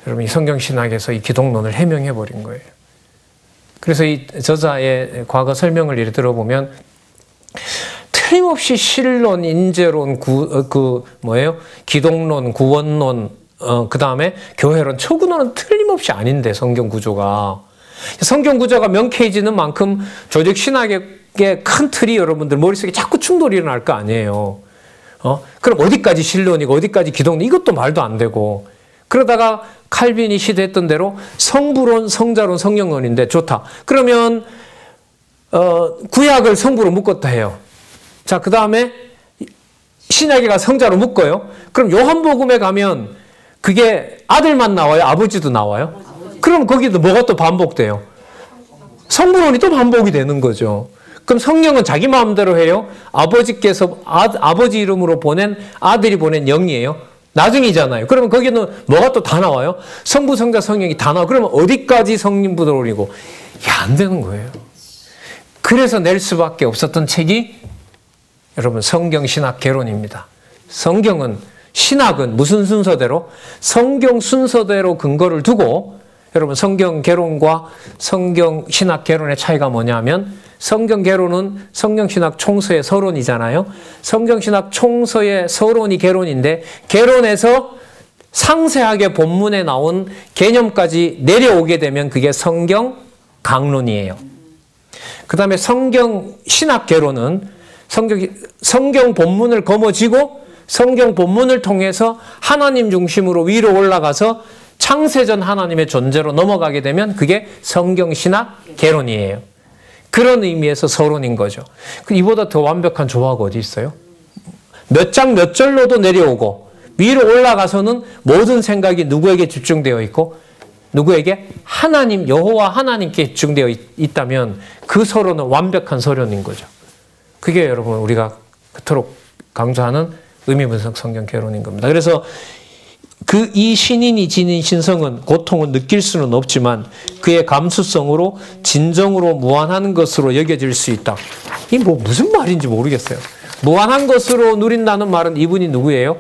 여러분 이 성경신학에서 이 기독론을 해명해버린 거예요. 그래서 이 저자의 과거 설명을 예를 들어보면 틀림없이 신론, 인재론, 기독론, 구원론, 그 다음에 교회론, 초구론은 틀림없이 아닌데 성경 구조가 명쾌해지는 만큼 조직 신학의 큰 틀이 여러분들 머릿속에 자꾸 충돌이 일어날 거 아니에요. 그럼 어디까지 신론이고 어디까지 기독론, 이것도 말도 안 되고. 그러다가 칼빈이 시도했던 대로 성부론, 성자론, 성령론인데 좋다. 그러면 구약을 성부로 묶었다 해요. 자, 그 다음에 신약에 가 성자로 묶어요. 그럼 요한복음에 가면 그게 아들만 나와요? 아버지도 나와요? 그럼 거기도 뭐가 또 반복돼요? 성분론이 또 반복이 되는 거죠. 그럼 성령은 자기 마음대로 해요? 아버지께서 아버지 이름으로 보낸 아들이 보낸 영이에요? 나중이잖아요. 그러면 거기는 뭐가 또 다 나와요? 성부, 성자, 성령이 다 나와. 그러면 어디까지 성부론이고? 안 되는 거예요. 그래서 낼 수밖에 없었던 책이 여러분 성경 신학 개론입니다. 성경은 신학은 무슨 순서대로? 성경 순서대로 근거를 두고 여러분 성경 개론과 성경 신학 개론의 차이가 뭐냐면 성경 개론은 성경 신학 총서의 서론이잖아요. 성경 신학 총서의 서론이 개론인데 개론에서 상세하게 본문에 나온 개념까지 내려오게 되면 그게 성경 강론이에요. 그 다음에 성경 신학 개론은 성경 본문을 거머쥐고 성경 본문을 통해서 하나님 중심으로 위로 올라가서 창세전 하나님의 존재로 넘어가게 되면 그게 성경 신학 개론이에요. 그런 의미에서 서론인 거죠. 이보다 더 완벽한 조화가 어디 있어요? 몇 장 몇 절로도 내려오고 위로 올라가서는 모든 생각이 누구에게 집중되어 있고 누구에게? 하나님, 여호와 하나님께 집중되어 있다면 그 서론은 완벽한 서론인 거죠. 그게 여러분 우리가 그토록 강조하는 의미분석 성경 개론인 겁니다. 그래서 이 신인이 지닌 신성은 고통을 느낄 수는 없지만 그의 감수성으로 진정으로 무한한 것으로 여겨질 수 있다. 이게 무슨 말인지 모르겠어요. 무한한 것으로 누린다는 말은 이분이 누구예요?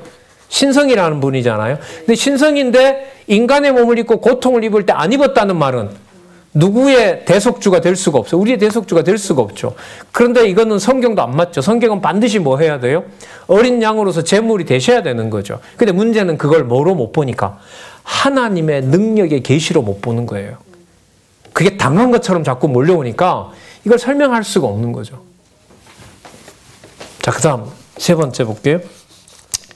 신성이라는 분이잖아요. 근데 신성인데 인간의 몸을 입고 고통을 입을 때 안 입었다는 말은 누구의 대속주가 될 수가 없어요. 우리의 대속주가 될 수가 없죠. 그런데 이거는 성경도 안 맞죠. 성경은 반드시 뭐 해야 돼요? 어린 양으로서 제물이 되셔야 되는 거죠. 근데 문제는 그걸 뭐로 못 보니까 하나님의 능력의 계시로 못 보는 거예요. 그게 당한 것처럼 자꾸 몰려오니까 이걸 설명할 수가 없는 거죠. 자, 그 다음 세 번째 볼게요.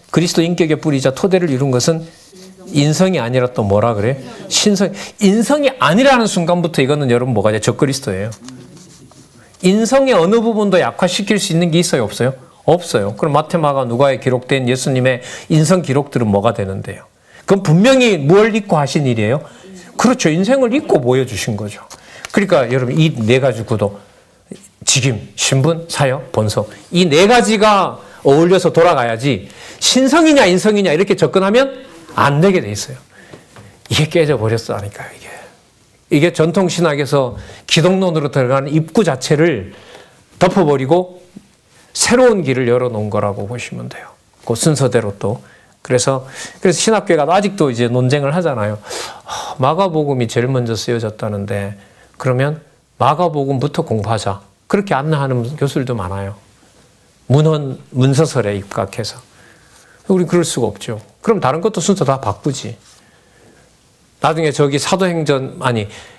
그리스도 인격의 뿌리자 토대를 이룬 것은 인성이 아니라 또 뭐라 그래? 신성. 인성이 아니라는 순간부터 이거는 여러분 뭐가 돼? 적그리스도예요. 인성의 어느 부분도 약화시킬 수 있는 게 있어요? 없어요? 없어요. 그럼 마태마가 누가에 기록된 예수님의 인성 기록들은 뭐가 되는데요? 그건 분명히 뭘 잊고 하신 일이에요? 그렇죠. 인생을 잊고 보여주신 거죠. 그러니까 여러분 이 네 가지 구도 직임, 신분, 사역, 본성 이 네 가지가 어울려서 돌아가야지 신성이냐 인성이냐 이렇게 접근하면 안 되게 돼 있어요. 이게 깨져버렸다니까요. 이게 전통신학에서 기독론으로 들어가는 입구 자체를 덮어버리고 새로운 길을 열어놓은 거라고 보시면 돼요. 그 순서대로 또. 그래서 신학교가 아직도 이제 논쟁을 하잖아요. 마가복음이 제일 먼저 쓰여졌다는데 그러면 마가복음부터 공부하자. 그렇게 안내하는 교수들도 많아요. 문서설에 입각해서. 우리 그럴 수가 없죠. 그럼 다른 것도 순서 다 바꾸지. 나중에 저기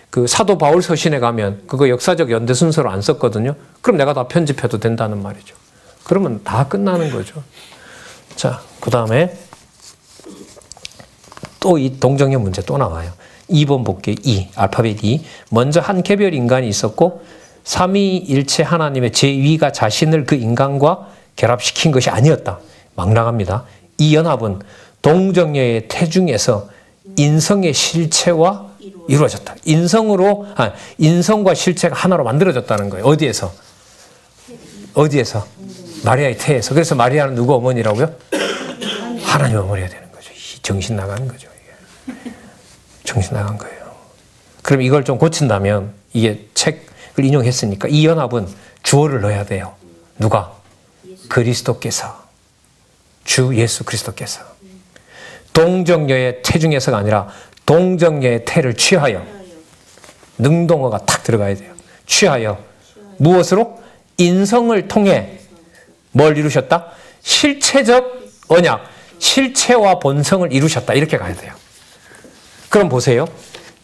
그 사도 바울 서신에 가면 그거 역사적 연대 순서로 안 썼거든요. 그럼 내가 다 편집해도 된다는 말이죠. 그러면 다 끝나는 거죠. 자, 그 다음에 또 이 동정의 문제 또 나와요. 2번 볼게요. 알파벳 E. 먼저 한 개별 인간이 있었고 삼위일체 하나님의 제2가 자신을 그 인간과 결합시킨 것이 아니었다. 막 나갑니다. 이 연합은 동정녀의 태중에서 인성의 실체와 이루어졌다. 인성과 실체가 하나로 만들어졌다는 거예요. 어디에서? 마리아의 태에서. 그래서 마리아는 누구 어머니라고요? 하나님 어머니가 되는 거죠. 정신 나가는 거죠. 이게. 정신 나간 거예요. 그럼 이걸 좀 고친다면 이게 책을 인용했으니까 이 연합은 주어를 넣어야 돼요. 누가? 그리스도께서. 주 예수 그리스도께서 동정녀의 태중에서가 아니라 동정녀의 태를 취하여 능동어가 탁 들어가야 돼요. 취하여 무엇으로? 인성을 통해 뭘 이루셨다? 실체적 언약, 실체와 본성을 이루셨다. 이렇게 가야 돼요. 그럼 보세요.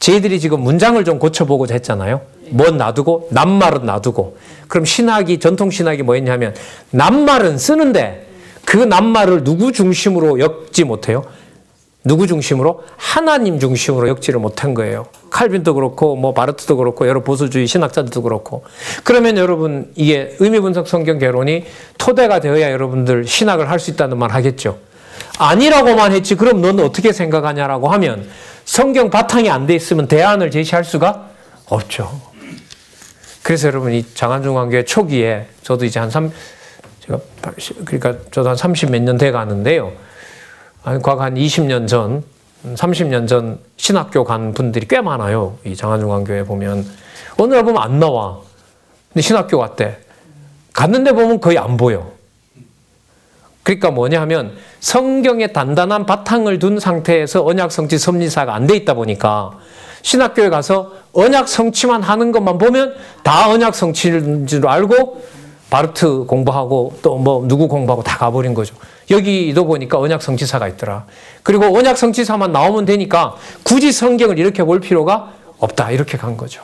저희들이 지금 문장을 좀 고쳐보고자 했잖아요. 뭔 놔두고? 낱말은 놔두고. 그럼 전통신학이 뭐였냐면 낱말은 쓰는데 그 낱말을 누구 중심으로 엮지 못해요? 누구 중심으로? 하나님 중심으로 역지를 못한 거예요. 칼빈도 그렇고 뭐 바르트도 그렇고 여러 보수주의 신학자들도 그렇고. 그러면 여러분 이게 의미분석 성경 개론이 토대가 되어야 여러분들 신학을 할 수 있다는 말 하겠죠. 아니라고만 했지 그럼 너는 어떻게 생각하냐라고 하면 성경 바탕이 안 돼 있으면 대안을 제시할 수가 없죠. 그래서 여러분 이 장안중앙교회 초기에 저도 이제 그러니까 저도 한 30몇 년 돼 가는데요. 과거 한 20년 전, 30년 전 신학교 간 분들이 꽤 많아요. 이 장안중앙교회 보면. 어느 날 보면 안 나와. 근데 신학교 갔대. 갔는데 보면 거의 안 보여. 그러니까 뭐냐 하면 성경에 단단한 바탕을 둔 상태에서 언약 성취 섭리사가 안 돼 있다 보니까 신학교에 가서 언약 성취만 하는 것만 보면 다 언약 성취인 줄 알고 바르트 공부하고 또 뭐 누구 공부하고 다 가버린 거죠. 여기도 보니까 언약 성취사가 있더라. 그리고 언약 성취사만 나오면 되니까 굳이 성경을 이렇게 볼 필요가 없다. 이렇게 간 거죠.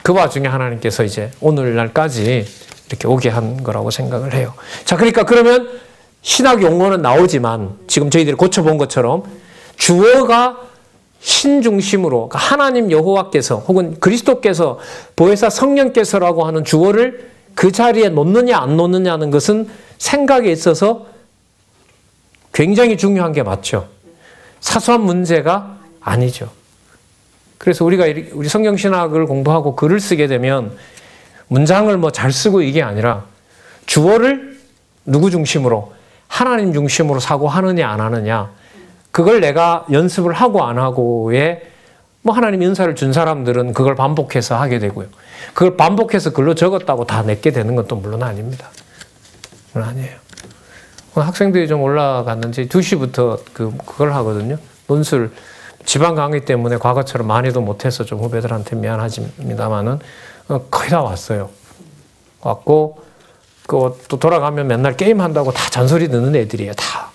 그 와중에 하나님께서 이제 오늘날까지 이렇게 오게 한 거라고 생각을 해요. 자, 그러니까 그러면 신학 용어는 나오지만 지금 저희들이 고쳐본 것처럼 주어가 신 중심으로 하나님 여호와께서 혹은 그리스도께서 보혜사 성령께서라고 하는 주어를 그 자리에 놓느냐 안 놓느냐는 것은 생각에 있어서 굉장히 중요한 게 맞죠. 사소한 문제가 아니죠. 그래서 우리가 우리 성경신학을 공부하고 글을 쓰게 되면 문장을 뭐 잘 쓰고 이게 아니라 주어를 누구 중심으로? 하나님 중심으로 사고하느냐 안 하느냐. 그걸 내가 연습을 하고 안 하고에 뭐 하나님 은사를 준 사람들은 그걸 반복해서 하게 되고요. 그걸 반복해서 글로 적었다고 다 냈게 되는 것도 물론 아닙니다. 물론 아니에요. 학생들이 좀 올라갔는지 2시부터 그걸 하거든요. 논술 지방 강의 때문에 과거처럼 많이도 못해서 좀 후배들한테 미안하십니다만은 거의 다 왔어요. 왔고 또 돌아가면 맨날 게임 한다고 다 잔소리 듣는 애들이에요. 다.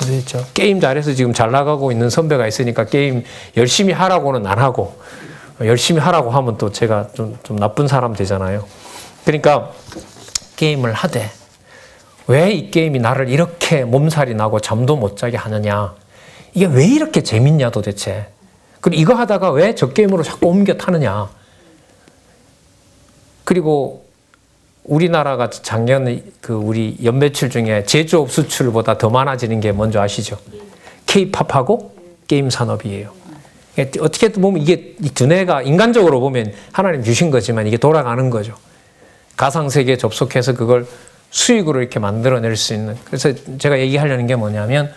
그렇죠. 게임 잘해서 지금 잘 나가고 있는 선배가 있으니까 게임 열심히 하라고는 안 하고 열심히 하라고 하면 또 제가 좀 나쁜 사람 되잖아요. 그러니까 게임을 하되 왜 이 게임이 나를 이렇게 몸살이 나고 잠도 못 자게 하느냐. 이게 왜 이렇게 재밌냐 도대체. 그리고 이거 하다가 왜 저 게임으로 자꾸 옮겨 타느냐. 그리고 우리나라가 작년 우리 연매출 중에 제조업 수출보다 더 많아지는 게 뭔지 아시죠? K-팝하고 게임 산업이에요. 어떻게 보면 이게 이 두뇌가 인간적으로 보면 하나님 주신 거지만 이게 돌아가는 거죠. 가상세계에 접속해서 그걸 수익으로 이렇게 만들어낼 수 있는. 그래서 제가 얘기하려는 게 뭐냐면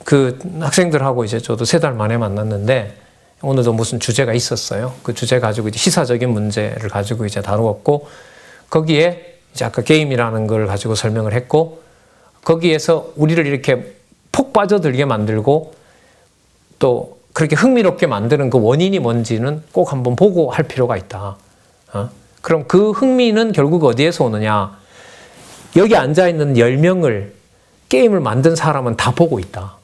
그 학생들하고 이제 저도 3달 만에 만났는데 오늘도 무슨 주제가 있었어요. 그 주제 가지고 이제 시사적인 문제를 가지고 이제 다루었고 거기에 이제 아까 게임이라는 걸 가지고 설명을 했고 거기에서 우리를 이렇게 폭 빠져들게 만들고 또 그렇게 흥미롭게 만드는 그 원인이 뭔지는 꼭 한번 보고 할 필요가 있다. 그럼 그 흥미는 결국 어디에서 오느냐? 여기 앉아있는 10명을 게임을 만든 사람은 다 보고 있다.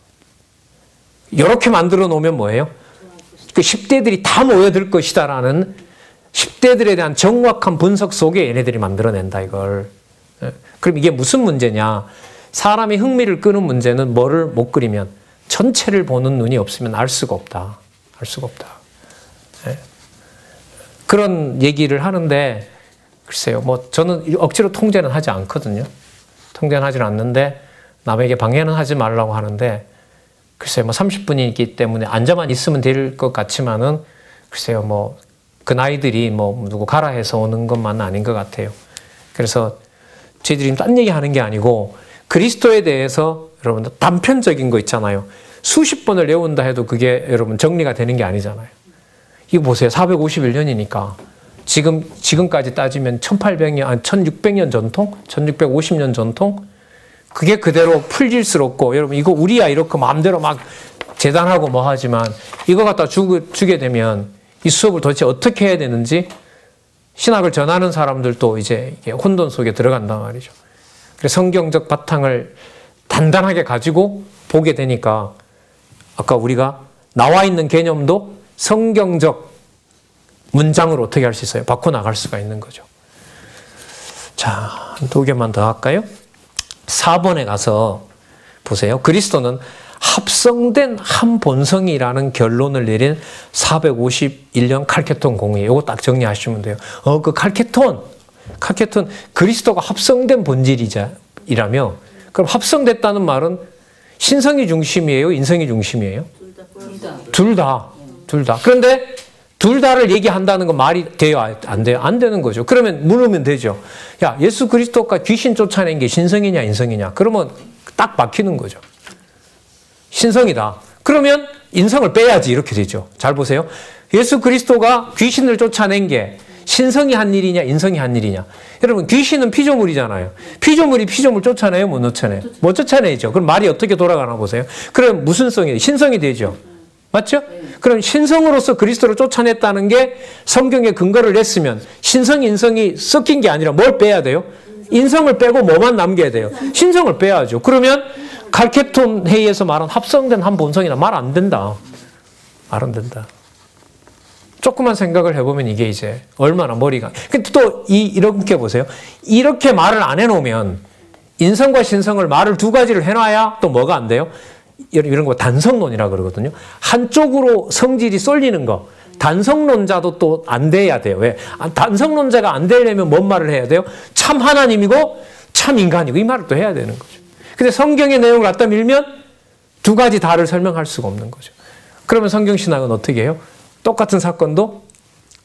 이렇게 만들어 놓으면 뭐예요? 그 10대들이 다 모여들 것이다라는 10대들에 대한 정확한 분석 속에 얘네들이 만들어낸다 이걸. 그럼 이게 무슨 문제냐? 사람이 흥미를 끄는 문제는 뭐를 못 그리면 전체를 보는 눈이 없으면 알 수가 없다. 알 수가 없다. 그런 얘기를 하는데 글쎄요. 뭐 저는 억지로 통제는 하지 않거든요. 통제는 하지 않는데 남에게 방해는 하지 말라고 하는데 글쎄요. 뭐 30분이기 때문에 앉아만 있으면 될 것 같지만은 글쎄요. 뭐 그 나이들이 뭐 누구 가라 해서 오는 것만은 아닌 것 같아요. 그래서 저희들이 딴 얘기 하는 게 아니고 그리스도에 대해서 여러분 단편적인 거 있잖아요. 수십 번을 외운다 해도 그게 여러분 정리가 되는 게 아니잖아요. 이거 보세요. 451년이니까 지금까지 따지면 1800년, 1600년 전통? 1650년 전통? 그게 그대로 풀질스럽고 여러분 이거 우리야 이렇게 마음대로 막 재단하고 뭐 하지만 이거 갖다 주게 되면 이 수업을 도대체 어떻게 해야 되는지 신학을 전하는 사람들도 이제 이게 혼돈 속에 들어간단 말이죠. 그래서 성경적 바탕을 단단하게 가지고 보게 되니까 아까 우리가 나와 있는 개념도 성경적 문장으로 어떻게 할 수 있어요? 바꿔나갈 수가 있는 거죠. 자, 2개만 더 할까요? 4번에 가서 보세요. 그리스도는 합성된 한 본성이라는 결론을 내린 451년 칼케톤 공의. 이거 딱 정리하시면 돼요. 그 칼케톤 그리스도가 합성된 본질이라며, 그럼 합성됐다는 말은 신성이 중심이에요? 인성이 중심이에요? 둘 다. 그런데 둘 다를 얘기한다는 건 말이 돼요? 안 돼요? 안 되는 거죠. 그러면 물으면 되죠. 야, 예수 그리스도가 귀신 쫓아낸 게 신성이냐 인성이냐? 그러면 딱 막히는 거죠. 신성이다. 그러면 인성을 빼야지, 이렇게 되죠. 잘 보세요. 예수 그리스도가 귀신을 쫓아낸 게 신성이 한 일이냐 인성이 한 일이냐. 여러분, 귀신은 피조물이잖아요. 피조물이 피조물 쫓아내요? 못 쫓아내요? 못 쫓아내죠. 그럼 말이 어떻게 돌아가나 보세요. 그럼 무슨 성이에요? 신성이 되죠. 맞죠? 그럼 신성으로서 그리스도를 쫓아냈다는 게 성경에 근거를 냈으면 신성, 인성이 섞인 게 아니라 뭘 빼야 돼요? 인성을 빼고 뭐만 남겨야 돼요? 신성을 빼야죠. 그러면 칼케톤 회의에서 말한 합성된 한 본성이나 말 안 된다. 말 안 된다. 조금만 생각을 해보면 이게 이제 얼마나 머리가. 근데 또 이렇게 보세요. 이렇게 말을 안 해놓으면 인성과 신성을 말을 두 가지를 해놔야 또 뭐가 안 돼요? 이런 거 단성론이라 그러거든요. 한쪽으로 성질이 쏠리는 거. 단성론자도 또 안 돼야 돼요. 왜? 단성론자가 안 되려면 뭔 말을 해야 돼요? 참 하나님이고 참 인간이고 이 말을 또 해야 되는 거죠. 근데 성경의 내용을 갖다 밀면 두 가지 다를 설명할 수가 없는 거죠. 그러면 성경신학은 어떻게 해요? 똑같은 사건도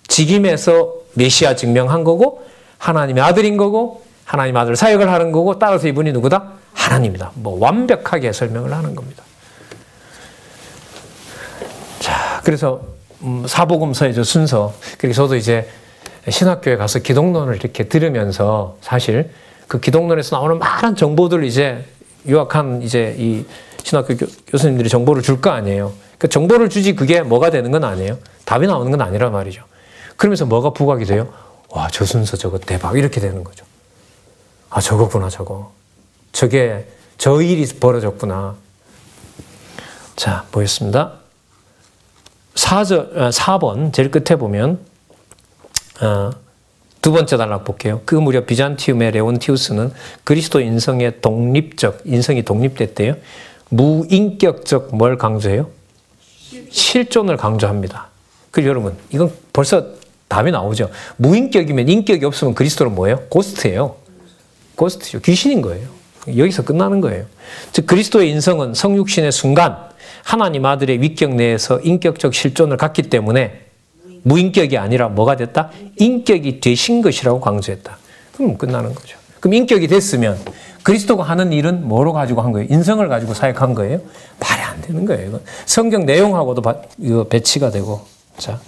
직임에서 메시아 증명한 거고 하나님의 아들인 거고 하나님 아들 사역을 하는 거고 따라서 이분이 누구다? 하나님이다. 뭐 완벽하게 설명을 하는 겁니다. 자, 그래서 사복음서의 순서. 그래서 저도 이제 신학교에 가서 기독론을 이렇게 들으면서 사실 그 기독론에서 나오는 많은 정보들을 이제 유학한 이제 이 신학교 교수님들이 정보를 줄 거 아니에요. 그 정보를 주지 그게 뭐가 되는 건 아니에요. 답이 나오는 건 아니란 말이죠. 그러면서 뭐가 부각이 돼요? 와, 저 순서 저거 대박. 이렇게 되는 거죠. 아, 저거구나, 저거. 저게, 저 일이 벌어졌구나. 자, 보겠습니다. 4번, 제일 끝에 보면, 두 번째 단락 볼게요. 그 무렵 비잔티움의 레온티우스는 그리스도 인성이 독립됐대요. 무인격적 뭘 강조해요? 실존을 강조합니다. 그리고 여러분, 이건 벌써 답이 나오죠. 무인격이면 인격이 없으면 그리스도는 뭐예요? 고스트예요. 고스트죠. 귀신인 거예요. 여기서 끝나는 거예요. 즉 그리스도의 인성은 성육신의 순간 하나님 아들의 위격 내에서 인격적 실존을 갖기 때문에 무인격이 아니라 뭐가 됐다? 인격이 되신 것이라고 강조했다. 그럼 끝나는 거죠. 그럼 인격이 됐으면 그리스도가 하는 일은 뭐로 가지고 한 거예요? 인성을 가지고 사역한 거예요? 말이 안 되는 거예요. 이건 성경 내용하고도 이거 배치가 되고. 자,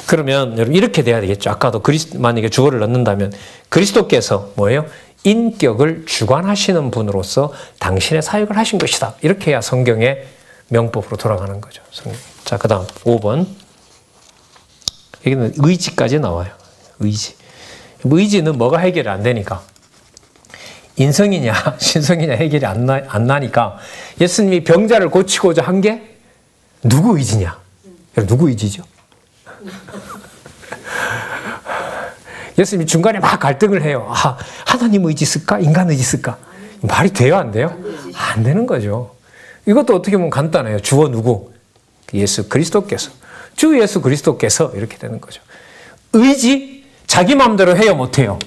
그러면 여러분 이렇게 돼야 되겠죠. 아까도 만약에 주어를 넣는다면 그리스도께서 뭐예요? 인격을 주관하시는 분으로서 당신의 사역을 하신 것이다. 이렇게 해야 성경의 명법으로 돌아가는 거죠. 자, 그 다음 5번. 여기는 의지까지 나와요. 의지. 의지는 뭐가 해결이 안 되니까. 인성이냐 신성이냐 해결이 안 나니까 예수님이 병자를 고치고자 한 게 누구 의지냐? 누구 의지죠? 예수님이 중간에 막 갈등을 해요. 아, 하나님 의지 쓸까? 인간 의지 쓸까? 말이 돼요? 안 돼요? 안 되는 거죠. 이것도 어떻게 보면 간단해요. 주어 누구? 예수 그리스도께서. 주 예수 그리스도께서 이렇게 되는 거죠. 의지? 자기 마음대로 해요? 못해요?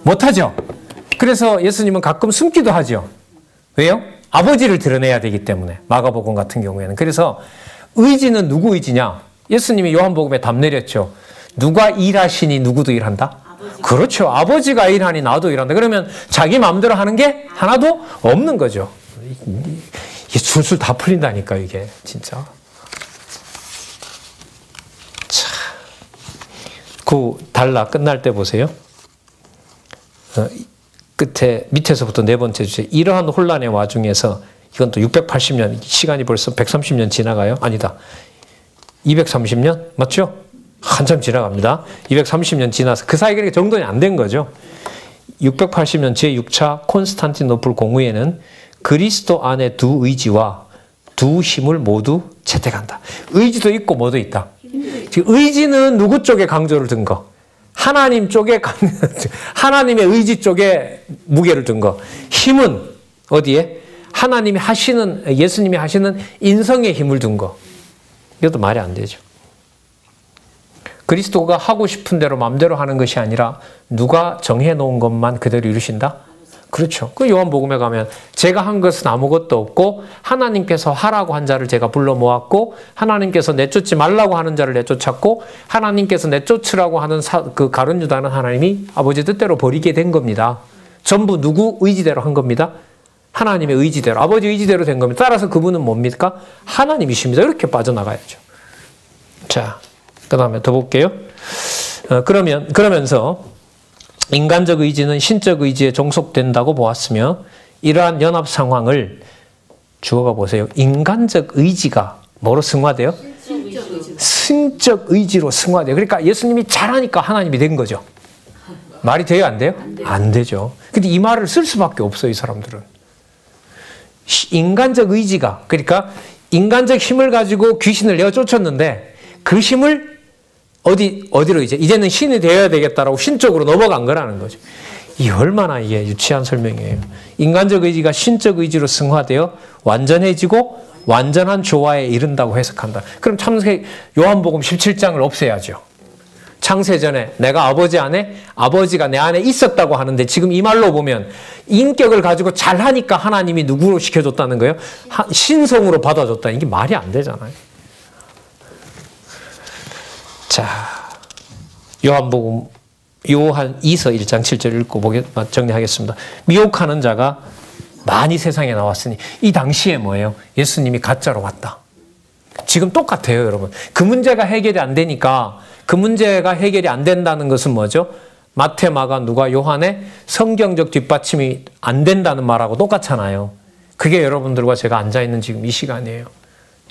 못하죠? 그래서 예수님은 가끔 숨기도 하죠. 왜요? 아버지를 드러내야 되기 때문에. 마가복음 같은 경우에는. 그래서 의지는 누구 의지냐? 예수님이 요한복음에 답 내렸죠. 누가 일하시니 누구도 일한다? 아버지. 그렇죠. 아버지가 일하니 나도 일한다. 그러면 자기 마음대로 하는 게 하나도 없는 거죠. 이게 술술 다 풀린다니까 이게 진짜. 자, 그 단락 끝날 때 보세요. 끝에 밑에서부터 네 번째 주제. 이러한 혼란의 와중에서 이건 또 680년 시간이 벌써 130년 지나가요? 아니다. 230년? 맞죠? 한참 지나갑니다. 230년 지나서 그 사이에 그렇게 정돈이 안 된 거죠. 680년 제6차 콘스탄티노플 공의회는 그리스도 안에 두 의지와 두 힘을 모두 채택한다. 의지도 있고 뭐도 있다. 지금 의지는 누구 쪽에 강조를 둔 거? 하나님 쪽에 하나님의 의지 쪽에 무게를 둔 거. 힘은 어디에? 하나님이 하시는, 예수님이 하시는 인성에 힘을 둔 거. 이것도 말이 안 되죠. 그리스도가 하고 싶은 대로 마음대로 하는 것이 아니라 누가 정해놓은 것만 그대로 이루신다? 그렇죠. 그 요한복음에 가면 제가 한 것은 아무것도 없고 하나님께서 하라고 한 자를 제가 불러 모았고 하나님께서 내쫓지 말라고 하는 자를 내쫓았고 하나님께서 내쫓으라고 하는 그 가룟 유다는 하나님이 아버지 뜻대로 버리게 된 겁니다. 전부 누구 의지대로 한 겁니다. 하나님의 의지대로, 아버지 의지대로 된 겁니다. 따라서 그분은 뭡니까? 하나님이십니다. 이렇게 빠져나가야죠. 자, 그 다음에 더 볼게요. 그러면서 인간적 의지는 신적 의지에 종속된다고 보았으며 이러한 연합 상황을 주어가 보세요. 인간적 의지가 뭐로 승화돼요? 신적 의지로 승화돼요. 그러니까 예수님이 잘하니까 하나님이 된 거죠. 말이 돼요? 안 돼요? 안 되죠. 근데 이 말을 쓸 수밖에 없어요. 이 사람들은. 인간적 의지가, 그러니까 인간적 힘을 가지고 귀신을 내어 쫓았는데 그 힘을 어디로 이제는 신이 되어야 되겠다라고 신적으로 넘어간 거라는 거죠. 이 얼마나 이게 유치한 설명이에요. 인간적 의지가 신적 의지로 승화되어 완전해지고 완전한 조화에 이른다고 해석한다. 그럼 창세 요한복음 17장을 없애야죠. 창세전에 내가 아버지 안에, 아버지가 내 안에 있었다고 하는데 지금 이 말로 보면 인격을 가지고 잘하니까 하나님이 누구로 시켜줬다는 거예요? 신성으로 받아줬다. 이게 말이 안 되잖아요. 자, 요한 2서 1장 7절 읽고 정리하겠습니다. 미혹하는 자가 많이 세상에 나왔으니 이 당시에 뭐예요? 예수님이 가짜로 왔다. 지금 똑같아요, 여러분. 그 문제가 해결이 안 되니까 그 문제가 해결이 안 된다는 것은 뭐죠? 마태, 마가, 누가, 요한의 성경적 뒷받침이 안 된다는 말하고 똑같잖아요. 그게 여러분들과 제가 앉아있는 지금 이 시간이에요.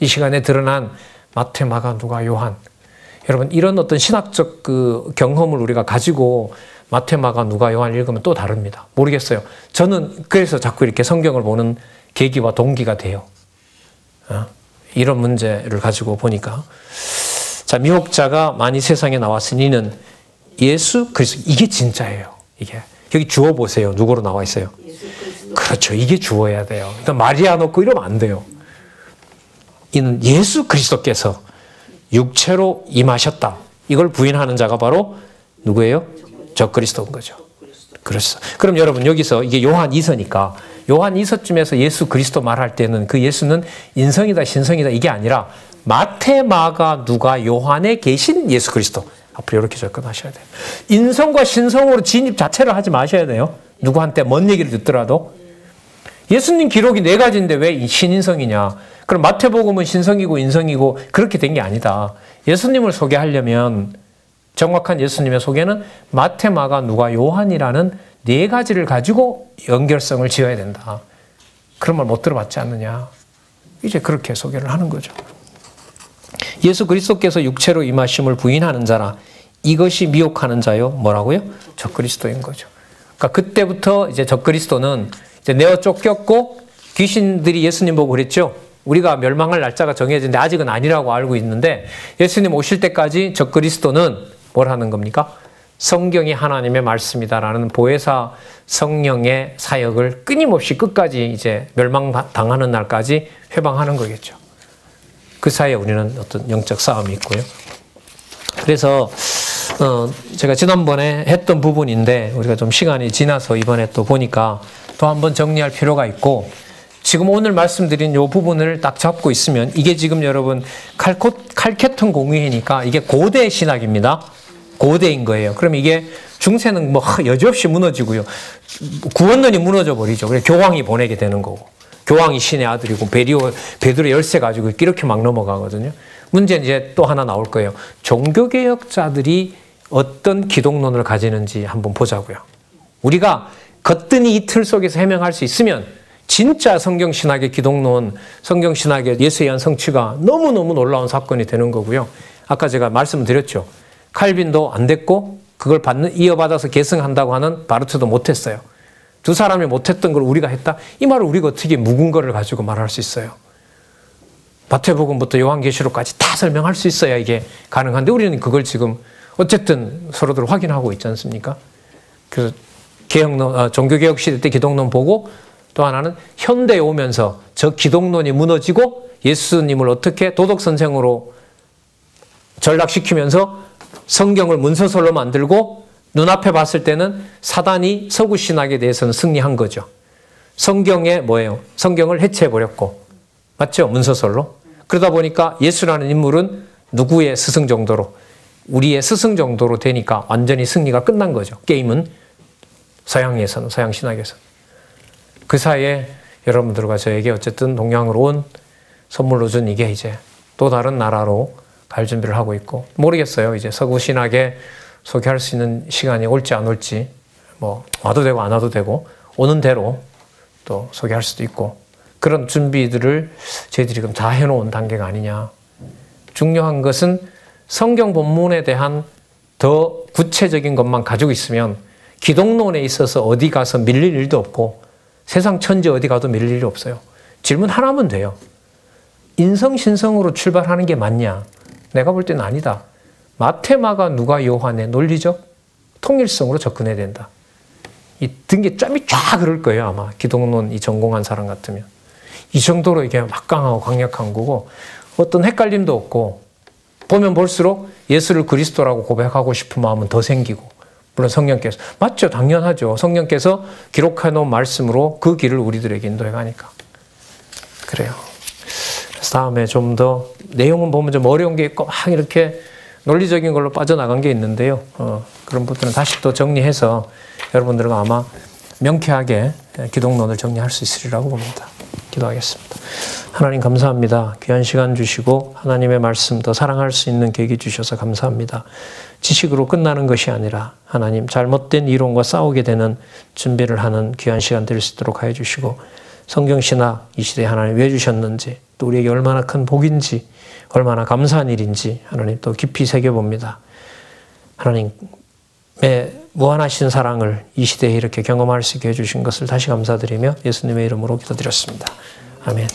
이 시간에 드러난 마태, 마가, 누가, 요한. 여러분, 이런 어떤 신학적 그 경험을 우리가 가지고 마태, 마가, 누가, 요한 읽으면 또 다릅니다. 모르겠어요. 저는 그래서 자꾸 이렇게 성경을 보는 계기와 동기가 돼요. 이런 문제를 가지고 보니까. 자, 미혹자가 많이 세상에 나왔으니는 예수 그리스도, 이게 진짜예요. 이게. 여기 주어 보세요. 누구로 나와 있어요? 그렇죠. 이게 주어야 돼요. 일단 마리아 놓고 이러면 안 돼요. 이는 예수 그리스도께서 육체로 임하셨다. 이걸 부인하는 자가 바로 누구예요? 적그리스도인 거죠. 그렇죠. 그럼 여러분 여기서 이게 요한 2서니까 요한 2서쯤에서 예수 그리스도 말할 때는 그 예수는 인성이다 신성이다 이게 아니라 마태, 마가, 누가, 요한에 계신 예수 그리스도. 앞으로 이렇게 접근하셔야 돼요. 인성과 신성으로 진입 자체를 하지 마셔야 돼요. 누구한테 뭔 얘기를 듣더라도. 예수님 기록이 4가지인데 왜 신인성이냐. 그럼 마태복음은 신성이고 인성이고 그렇게 된 게 아니다. 예수님을 소개하려면 정확한 예수님의 소개는 마태, 마가, 누가, 요한이라는 4가지를 가지고 연결성을 지어야 된다. 그런 말 못 들어봤지 않느냐. 이제 그렇게 소개를 하는 거죠. 예수 그리스도께서 육체로 임하심을 부인하는 자라. 이것이 미혹하는 자요. 뭐라고요? 적그리스도인 거죠. 그러니까 그때부터 이제 적그리스도는 이제 내어 쫓겼고 귀신들이 예수님 보고 그랬죠. 우리가 멸망할 날짜가 정해졌는데 아직은 아니라고 알고 있는데 예수님 오실 때까지 적그리스도는 뭘 하는 겁니까? 성경이 하나님의 말씀이다라는 보혜사 성령의 사역을 끊임없이 끝까지 이제 멸망당하는 날까지 회방하는 거겠죠. 그 사이에 우리는 어떤 영적 싸움이 있고요. 그래서 제가 지난번에 했던 부분인데 우리가 좀 시간이 지나서 이번에 또 보니까 또 한번 정리할 필요가 있고 지금 오늘 말씀드린 이 부분을 딱 잡고 있으면 이게 지금 여러분 칼케톤 공의회니까 이게 고대 신학입니다. 고대인 거예요. 그럼 이게 중세는 뭐 여지없이 무너지고요. 구원론이 무너져 버리죠. 그래서 교황이 보내게 되는 거고. 교황이 신의 아들이고 베드로 열쇠 가지고 이렇게 막 넘어가거든요. 문제는 이제 또 하나 나올 거예요. 종교개혁자들이 어떤 기독론을 가지는지 한번 보자고요. 우리가 거뜬히 이 틀 속에서 해명할 수 있으면 진짜 성경신학의 기독론, 성경신학의 예수에 의한 성취가 너무너무 놀라운 사건이 되는 거고요. 아까 제가 말씀드렸죠. 칼빈도 안 됐고 그걸 이어받아서 계승한다고 하는 바르트도 못했어요. 두 사람이 못했던 걸 우리가 했다? 이 말을 우리가 어떻게 묵은 거를 가지고 말할 수 있어요? 마태복음부터 요한계시록까지 다 설명할 수 있어야 이게 가능한데 우리는 그걸 지금 어쨌든 서로들 확인하고 있지 않습니까? 그래서 종교개혁 시대 때 기독론 보고 또 하나는 현대에 오면서 저 기독론이 무너지고 예수님을 어떻게 도덕선생으로 전락시키면서 성경을 문서설로 만들고 눈앞에 봤을 때는 사단이 서구신학에 대해서는 승리한 거죠. 성경에 뭐예요? 성경을 해체해버렸고. 맞죠? 문서설로. 그러다 보니까 예수라는 인물은 누구의 스승 정도로? 우리의 스승 정도로 되니까 완전히 승리가 끝난 거죠. 게임은 서양에서는, 서양신학에서는. 그 사이에 여러분들과 저에게 어쨌든 동양으로 온 선물로 준 이게 이제 또 다른 나라로 갈 준비를 하고 있고, 모르겠어요. 이제 서구신학에 소개할 수 있는 시간이 올지 안 올지, 뭐 와도 되고 안 와도 되고, 오는 대로 또 소개할 수도 있고, 그런 준비들을 저희들이 그럼 다 해놓은 단계가 아니냐. 중요한 것은 성경 본문에 대한 더 구체적인 것만 가지고 있으면 기독론에 있어서 어디 가서 밀릴 일도 없고 세상 천지 어디 가도 밀릴 일이 없어요. 질문 하나면 돼요. 인성신성으로 출발하는 게 맞냐? 내가 볼 때는 아니다. 마태, 마가, 누가, 요한의 논리적 통일성으로 접근해야 된다. 이 등에 짬이 쫙 흐를 거예요. 아마 기독론 이 전공한 사람 같으면. 이 정도로 이게 막강하고 강력한 거고 어떤 헷갈림도 없고 보면 볼수록 예수를 그리스도라고 고백하고 싶은 마음은 더 생기고, 물론 성령께서, 맞죠? 당연하죠. 성령께서 기록해 놓은 말씀으로 그 길을 우리들에게 인도해 가니까. 그래요. 그래서 다음에 좀 더 내용은 보면 좀 어려운 게 있고 막 이렇게 논리적인 걸로 빠져나간 게 있는데요. 그런 부분은 다시 또 정리해서 여러분들과 아마 명쾌하게 기독론을 정리할 수 있으리라고 봅니다. 기도하겠습니다. 하나님 감사합니다. 귀한 시간 주시고 하나님의 말씀 더 사랑할 수 있는 계기 주셔서 감사합니다. 지식으로 끝나는 것이 아니라 하나님 잘못된 이론과 싸우게 되는 준비를 하는 귀한 시간 될 수 있도록 하여 주시고, 성경신학 이 시대에 하나님 왜 주셨는지, 또 우리에게 얼마나 큰 복인지, 얼마나 감사한 일인지 하나님 또 깊이 새겨봅니다. 하나님의 무한하신 사랑을 이 시대에 이렇게 경험할 수 있게 해주신 것을 다시 감사드리며 예수님의 이름으로 기도드렸습니다. 아멘.